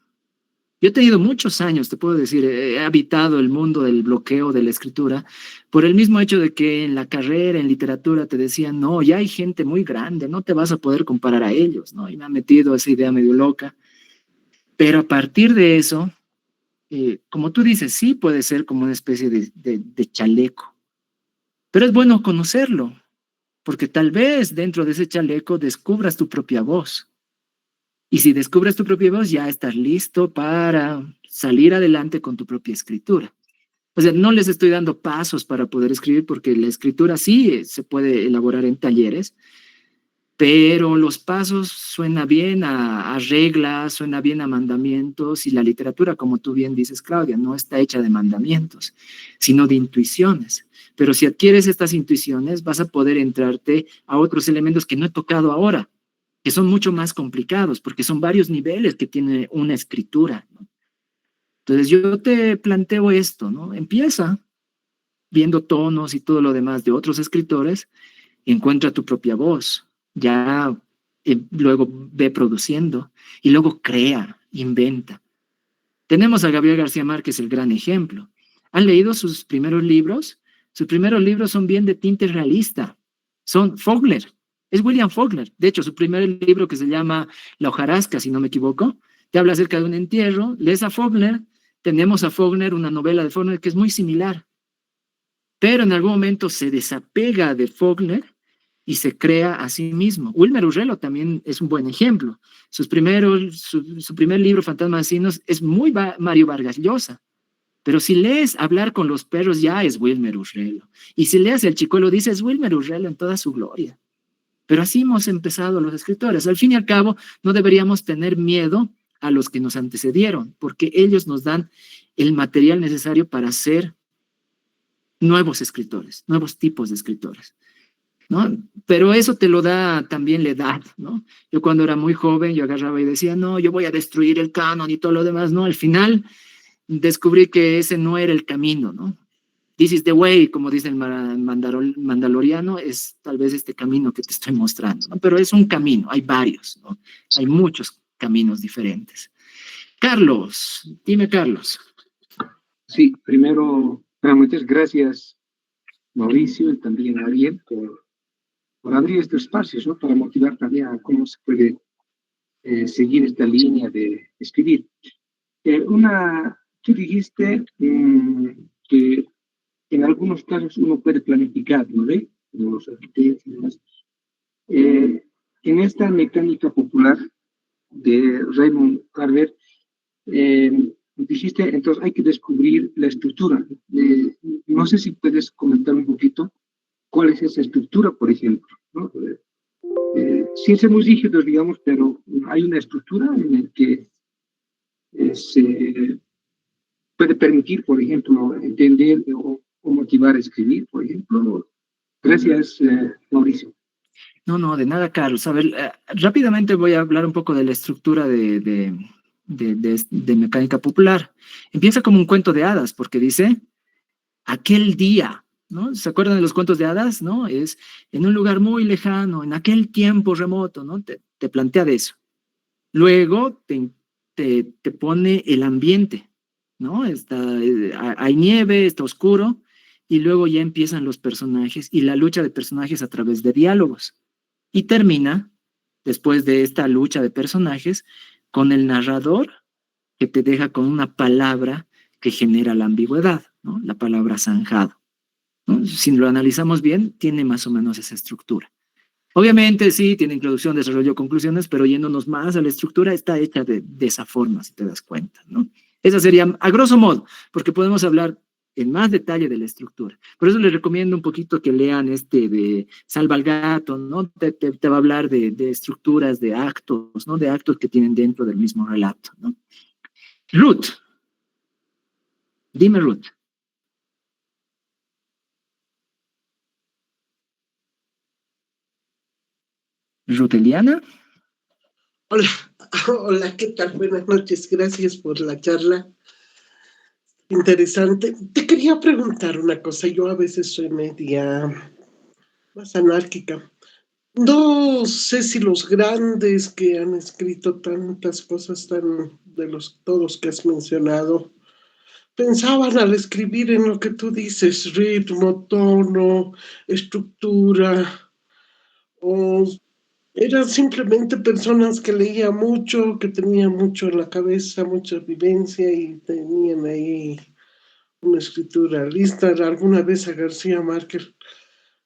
Yo he tenido muchos años, te puedo decir, he habitado el mundo del bloqueo de la escritura por el mismo hecho de que en la carrera, en literatura, te decían, no, ya hay gente muy grande, no te vas a poder comparar a ellos, ¿no? Y me ha metido esa idea medio loca. Pero a partir de eso, como tú dices, sí puede ser como una especie de chaleco. Pero es bueno conocerlo, porque tal vez dentro de ese chaleco descubras tu propia voz. Y si descubres tu propia voz, ya estás listo para salir adelante con tu propia escritura. O sea, no les estoy dando pasos para poder escribir, porque la escritura sí se puede elaborar en talleres, pero los pasos suena bien a reglas, suena bien a mandamientos, y la literatura, como tú bien dices, Claudia, no está hecha de mandamientos, sino de intuiciones. Pero si adquieres estas intuiciones, vas a poder entrarte a otros elementos que no he tocado ahora, que son mucho más complicados, porque son varios niveles que tiene una escritura, ¿no? Entonces yo te planteo esto, ¿no? Empieza viendo tonos y todo lo demás de otros escritores, encuentra tu propia voz, ya luego ve produciendo, y luego crea, inventa. Tenemos a Gabriel García Márquez, el gran ejemplo. ¿Han leído sus primeros libros? Sus primeros libros son bien de tinte realista, son Faulkner. Es William Faulkner. De hecho, su primer libro, que se llama La hojarasca, si no me equivoco, te habla acerca de un entierro. Lees a Faulkner, tenemos a Faulkner, una novela de Faulkner que es muy similar. Pero en algún momento se desapega de Faulkner y se crea a sí mismo. Wilmer Urrelo también es un buen ejemplo. Su primer libro, Fantasmas Asesinos, es muy Mario Vargas Llosa. Pero si lees Hablar con los perros, ya es Wilmer Urrelo. Y si lees El Chicuelo, dices Wilmer Urrelo en toda su gloria. Pero así hemos empezado los escritores. Al fin y al cabo, no deberíamos tener miedo a los que nos antecedieron, porque ellos nos dan el material necesario para ser nuevos escritores, nuevos tipos de escritores, ¿no? Pero eso te lo da también la edad, ¿no? Yo cuando era muy joven, yo agarraba y decía, no, yo voy a destruir el canon y todo lo demás, ¿no? Al final descubrí que ese no era el camino, ¿no? This is the way, como dice el mandaloriano, es tal vez este camino que te estoy mostrando, ¿no? Pero es un camino, hay varios, ¿no? Hay muchos caminos diferentes. Carlos, dime, Carlos. Sí, primero, muchas gracias, Mauricio, y también a Ariel por abrir estos espacios, ¿no? Para motivar también a cómo se puede seguir esta línea de escribir. Tú dijiste que en algunos casos uno puede planificar, ¿no ve? Los arquitectos y demás. En esta mecánica popular de Raymond Carver, dijiste, entonces hay que descubrir la estructura. No sé si puedes comentar un poquito cuál es esa estructura, por ejemplo, ¿no? Sin ser muy rígidos, digamos, pero hay una estructura en la que se puede permitir, por ejemplo, entender o motivar a escribir, por ejemplo. Gracias, Mauricio. No, de nada, Carlos. A ver, rápidamente voy a hablar un poco de la estructura de mecánica popular. Empieza como un cuento de hadas, porque dice, aquel día, ¿no? ¿Se acuerdan de los cuentos de hadas? ¿No? Es en un lugar muy lejano, en aquel tiempo remoto, ¿no? Te plantea de eso. Luego te pone el ambiente, ¿no? Hay nieve, está oscuro, y luego ya empiezan los personajes y la lucha de personajes a través de diálogos. Y termina, después de esta lucha de personajes, con el narrador que te deja con una palabra que genera la ambigüedad, ¿no? La palabra zanjado, ¿no? Si lo analizamos bien, tiene más o menos esa estructura. Obviamente sí, tiene introducción, desarrollo, conclusiones, pero yéndonos más a la estructura, está hecha de esa forma, si te das cuenta, ¿no? Esa sería, a grosso modo, porque podemos hablar en más detalle de la estructura. Por eso les recomiendo un poquito que lean de Salva al Gato, ¿no? Te va a hablar de estructuras, de actos, ¿no? De actos que tienen dentro del mismo relato, ¿no? Ruth. Dime, Ruth. Ruth Eliana. Hola, hola, ¿qué tal? Buenas noches, gracias por la charla. Interesante. Te quería preguntar una cosa, yo a veces soy media más anárquica. No sé si los grandes que han escrito tantas cosas tan de los todos que has mencionado, pensaban al escribir en lo que tú dices, ritmo, tono, estructura, o eran simplemente personas que leían mucho, que tenían mucho en la cabeza, mucha vivencia y tenían ahí una escritura lista. Alguna vez a García Márquez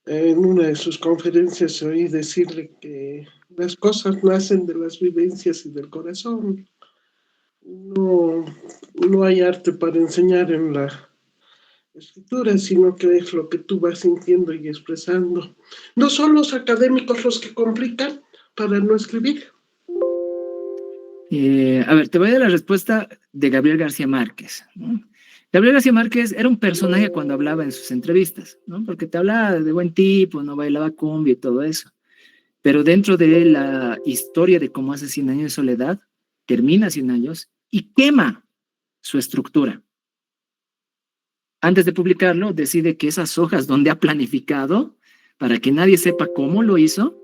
en una de sus conferencias oí decirle que las cosas nacen de las vivencias y del corazón. No, no hay arte para enseñar en la escritura, sino que es lo que tú vas sintiendo y expresando. No son los académicos los que complican para no escribir. A ver, te voy a dar la respuesta de Gabriel García Márquez, ¿no? Gabriel García Márquez era un personaje cuando hablaba en sus entrevistas, ¿no? Porque te hablaba de buen tipo, no bailaba cumbia y todo eso. Pero dentro de la historia de cómo hace 100 años de soledad, termina 100 años y quema su estructura. Antes de publicarlo, decide que esas hojas donde ha planificado, para que nadie sepa cómo lo hizo,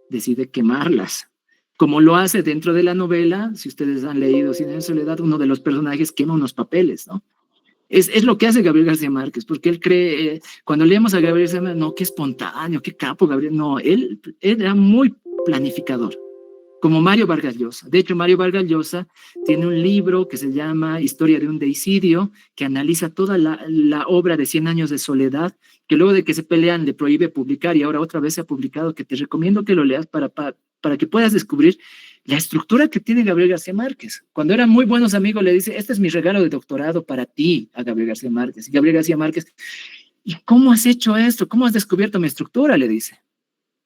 decide quemarlas. Como lo hace dentro de la novela, si ustedes han leído 100 años de soledad, uno de los personajes quema unos papeles, ¿no? Es lo que hace Gabriel García Márquez, porque él cree, cuando leemos a Gabriel García Márquez, no, qué espontáneo, qué capo Gabriel, no, él era muy planificador, como Mario Vargas Llosa. De hecho, Mario Vargas Llosa tiene un libro que se llama Historia de un deicidio, que analiza toda la obra de 100 años de soledad, que luego de que se pelean le prohíbe publicar y ahora otra vez se ha publicado, que te recomiendo que lo leas para que puedas descubrir la estructura que tiene Gabriel García Márquez. Cuando eran muy buenos amigos le dice, este es mi regalo de doctorado para ti, a Gabriel García Márquez. Y Gabriel García Márquez, ¿y cómo has hecho esto? ¿Cómo has descubierto mi estructura? Le dice.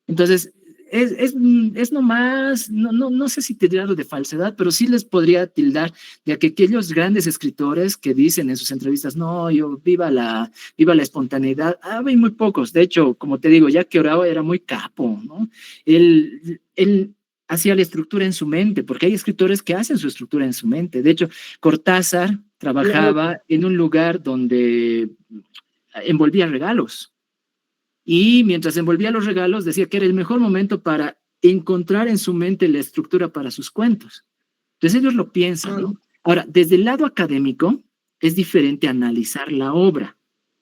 Entonces, es nomás, no sé si tildarlo de falsedad, pero sí les podría tildar de que aquellos grandes escritores que dicen en sus entrevistas, no, yo viva la espontaneidad, hay muy pocos. De hecho, como te digo, Jacques Oriol era muy capo, ¿no? Él hacía la estructura en su mente, porque hay escritores que hacen su estructura en su mente. De hecho, Cortázar trabajaba en un lugar donde envolvía regalos. Y mientras envolvía los regalos, decía que era el mejor momento para encontrar en su mente la estructura para sus cuentos. Entonces ellos lo piensan, ¿no? Ahora, desde el lado académico, es diferente analizar la obra,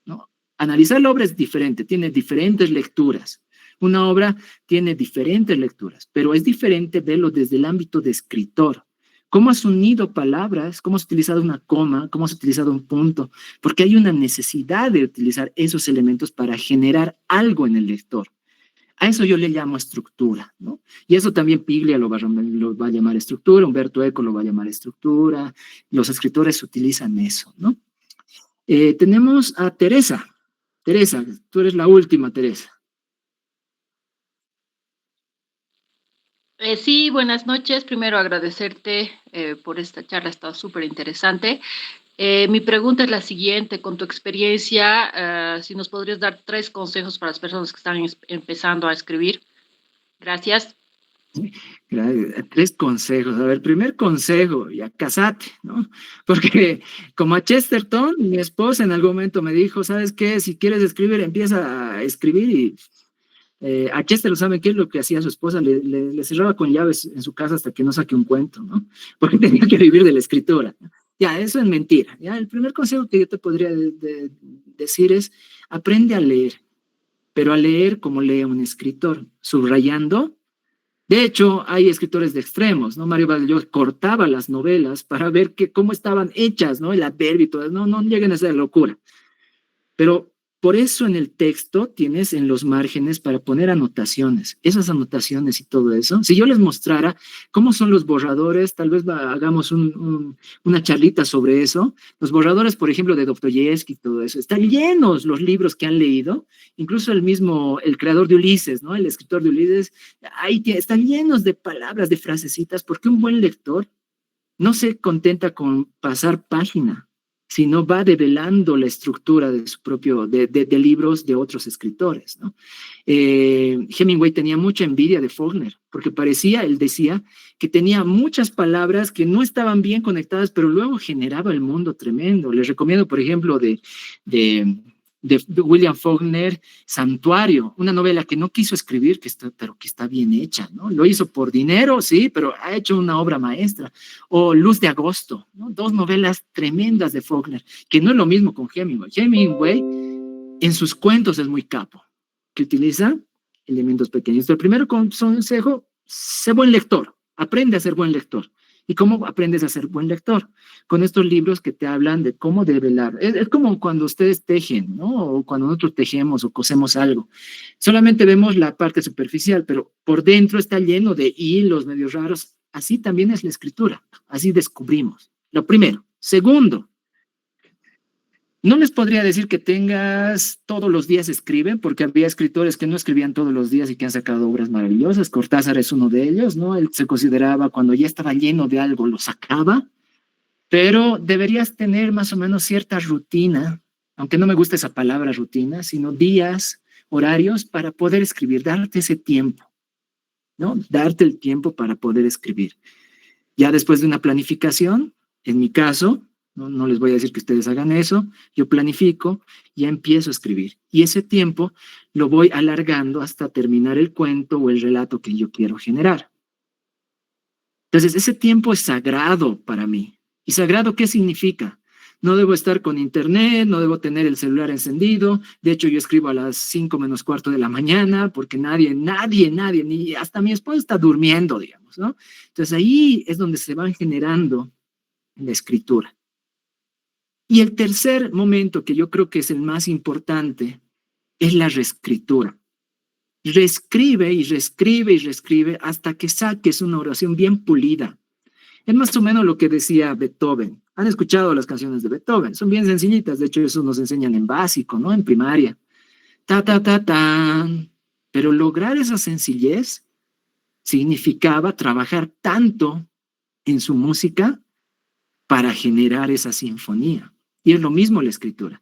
¿no? Analizar la obra es diferente, tiene diferentes lecturas. Una obra tiene diferentes lecturas, pero es diferente verlo desde el ámbito de escritor. ¿Cómo has unido palabras? ¿Cómo has utilizado una coma? ¿Cómo has utilizado un punto? Porque hay una necesidad de utilizar esos elementos para generar algo en el lector. A eso yo le llamo estructura, ¿no? Y eso también Piglia lo va a llamar estructura, Humberto Eco lo va a llamar estructura, los escritores utilizan eso, ¿no? Tenemos a Teresa. Teresa, tú eres la última, Teresa. Sí, buenas noches. Primero agradecerte por esta charla, ha estado súper interesante. Mi pregunta es la siguiente, con tu experiencia, si nos podrías dar 3 consejos para las personas que están empezando a escribir. Gracias. 3 consejos. A ver, primer consejo, ya casate, ¿no? Porque como a Chesterton, mi esposa en algún momento me dijo, ¿sabes qué? Si quieres escribir, empieza a escribir y a Chester, ¿saben qué es lo que hacía su esposa? Le cerraba con llaves en su casa hasta que no saque un cuento, ¿no? Porque tenía que vivir de la escritura. Ya, eso es mentira. Ya, el primer consejo que yo te podría decir es, aprende a leer, pero a leer como lee un escritor, subrayando. De hecho, hay escritores de extremos, ¿no? Mario Vargas Llosa cortaba las novelas para ver cómo estaban hechas, ¿no? El adverbio y todo, no lleguen a esa locura. Pero por eso en el texto tienes en los márgenes para poner anotaciones, esas anotaciones y todo eso. Si yo les mostrara cómo son los borradores, tal vez hagamos una charlita sobre eso. Los borradores, por ejemplo, de Dostoyevsky y todo eso, están llenos los libros que han leído, incluso el creador de Ulises, ¿no? El escritor de Ulises, ahí están llenos de palabras, de frasecitas, porque un buen lector no se contenta con pasar página, sino va develando la estructura de su propio, de libros de otros escritores, ¿no? Hemingway tenía mucha envidia de Faulkner, porque él decía, que tenía muchas palabras que no estaban bien conectadas, pero luego generaba el mundo tremendo. Les recomiendo, por ejemplo, de William Faulkner, Santuario, una novela que no quiso escribir, pero que está bien hecha, ¿no? Lo hizo por dinero, sí, pero ha hecho una obra maestra. O Luz de Agosto, ¿no? 2 novelas tremendas de Faulkner, que no es lo mismo con Hemingway. Hemingway, en sus cuentos es muy capo, que utiliza elementos pequeños. El primero consejo, sé buen lector, aprende a ser buen lector. ¿Y cómo aprendes a ser buen lector? Con estos libros que te hablan de cómo develar. Es como cuando ustedes tejen, ¿no? O cuando nosotros tejemos o cosemos algo. Solamente vemos la parte superficial, pero por dentro está lleno de hilos medio raros. Así también es la escritura. Así descubrimos. Lo primero. Segundo, no les podría decir que tengas todos los días escriben, porque había escritores que no escribían todos los días y que han sacado obras maravillosas. Cortázar es uno de ellos, ¿no? Él se consideraba cuando ya estaba lleno de algo, lo sacaba, pero deberías tener más o menos cierta rutina, aunque no me gusta esa palabra rutina, sino días, horarios para poder escribir, darte ese tiempo, ¿no? Darte el tiempo para poder escribir. Ya después de una planificación, en mi caso, no les voy a decir que ustedes hagan eso, yo planifico, ya empiezo a escribir. Y ese tiempo lo voy alargando hasta terminar el cuento o el relato que yo quiero generar. Entonces, ese tiempo es sagrado para mí. ¿Y sagrado qué significa? No debo estar con internet, no debo tener el celular encendido. De hecho, yo escribo a las 5 menos cuarto de la mañana porque nadie, ni hasta mi esposa está durmiendo, digamos, ¿no? Entonces, ahí es donde se van generando la escritura. Y el tercer momento, que yo creo que es el más importante, es la reescritura. Reescribe y reescribe y reescribe hasta que saques una oración bien pulida. Es más o menos lo que decía Beethoven. Han escuchado las canciones de Beethoven, son bien sencillitas, de hecho eso nos enseñan en básico, ¿no? En primaria. Ta, ta, ta, tan. Pero lograr esa sencillez significaba trabajar tanto en su música para generar esa sinfonía. Y es lo mismo la escritura,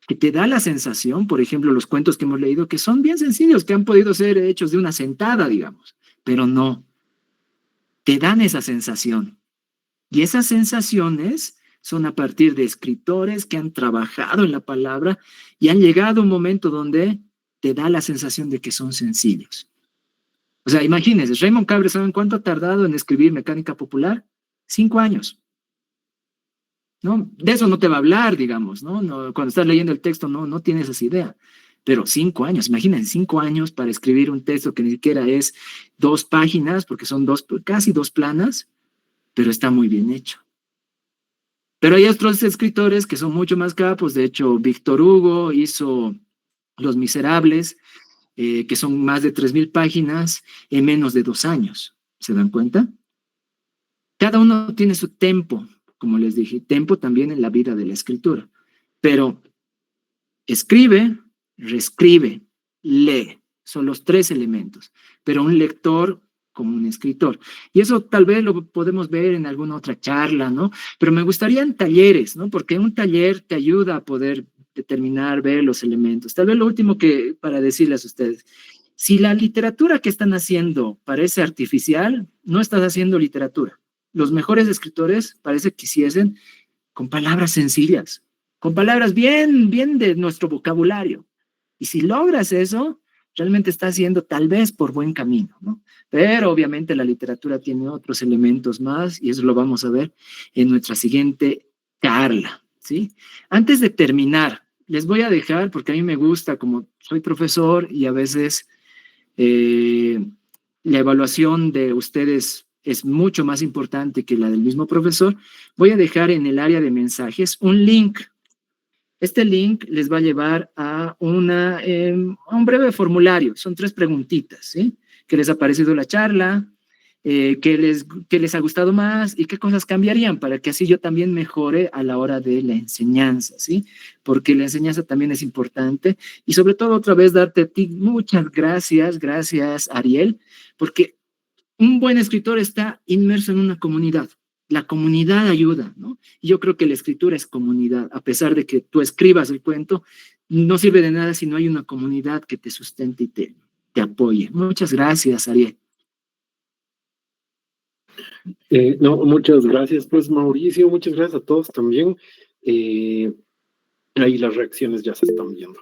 que te da la sensación, por ejemplo, los cuentos que hemos leído, que son bien sencillos, que han podido ser hechos de una sentada, digamos, pero no, te dan esa sensación. Y esas sensaciones son a partir de escritores que han trabajado en la palabra y han llegado a un momento donde te da la sensación de que son sencillos. O sea, imagínense, Raymond Cabré, ¿saben cuánto ha tardado en escribir Mecánica Popular? 5 años. ¿No? De eso no te va a hablar, digamos, ¿no? Cuando estás leyendo el texto no tienes esa idea. Pero 5 años, imagínense, 5 años para escribir un texto que ni siquiera es 2 páginas, porque son casi 2 planas, pero está muy bien hecho. Pero hay otros escritores que son mucho más capos. De hecho, Víctor Hugo hizo Los Miserables, que son más de 3,000 páginas en menos de 2 años. ¿Se dan cuenta? Cada uno tiene su tempo. Como les dije, tiempo también en la vida de la escritura. Pero escribe, reescribe, lee. Son los 3 elementos. Pero un lector como un escritor. Y eso tal vez lo podemos ver en alguna otra charla, ¿no? Pero me gustaría en talleres, ¿no? Porque un taller te ayuda a poder determinar, ver los elementos. Tal vez lo último que para decirles a ustedes, si la literatura que están haciendo parece artificial, no estás haciendo literatura. Los mejores escritores parece que quisiesen con palabras sencillas, con palabras bien de nuestro vocabulario. Y si logras eso, realmente estás yendo tal vez por buen camino, ¿no? Pero obviamente la literatura tiene otros elementos más y eso lo vamos a ver en nuestra siguiente charla, ¿sí? Antes de terminar, les voy a dejar, porque a mí me gusta, como soy profesor y a veces la evaluación de ustedes es mucho más importante que la del mismo profesor, voy a dejar en el área de mensajes un link. Este link les va a llevar a un breve formulario. Son 3 preguntitas, ¿sí? ¿Qué les ha parecido la charla? ¿Qué les ha gustado más? ¿Y qué cosas cambiarían? Para que así yo también mejore a la hora de la enseñanza, ¿sí? Porque la enseñanza también es importante. Y sobre todo, otra vez, darte a ti muchas gracias, Ariel, porque un buen escritor está inmerso en una comunidad. la comunidad ayuda, ¿no? Y yo creo que la escritura es comunidad, a pesar de que tú escribas el cuento, no sirve de nada si no hay una comunidad que te sustente y te apoye. Muchas gracias, Ariel. No, muchas gracias, pues Mauricio, muchas gracias a todos también. Ahí las reacciones ya se están viendo.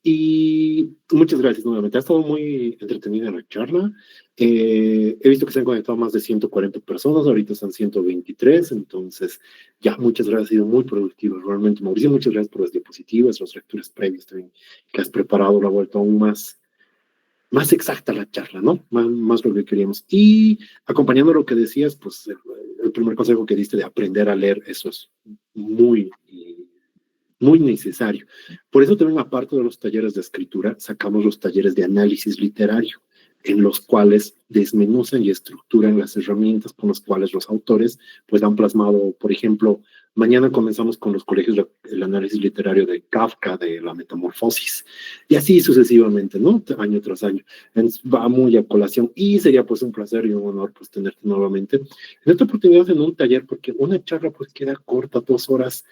Y muchas gracias nuevamente. Ha estado muy entretenida la charla. He visto que se han conectado más de 140 personas, ahorita están 123, entonces ya muchas gracias, ha sido muy productivo realmente. Mauricio, muchas gracias por las diapositivas, las lecturas previas también que has preparado, la vuelta aún más exacta la charla, ¿no? Más lo que queríamos. Y acompañando lo que decías, pues el primer consejo que diste de aprender a leer, eso es muy necesario. Por eso también, aparte de los talleres de escritura, sacamos los talleres de análisis literario, en los cuales desmenuzan y estructuran las herramientas con las cuales los autores pues han plasmado, por ejemplo, mañana comenzamos con los colegios el análisis literario de Kafka, de la Metamorfosis, y así sucesivamente, ¿no? Año tras año. Entonces, va muy a colación, y sería pues un placer y un honor pues tenerte nuevamente en esta oportunidad en un taller, porque una charla pues queda corta, 2 horas,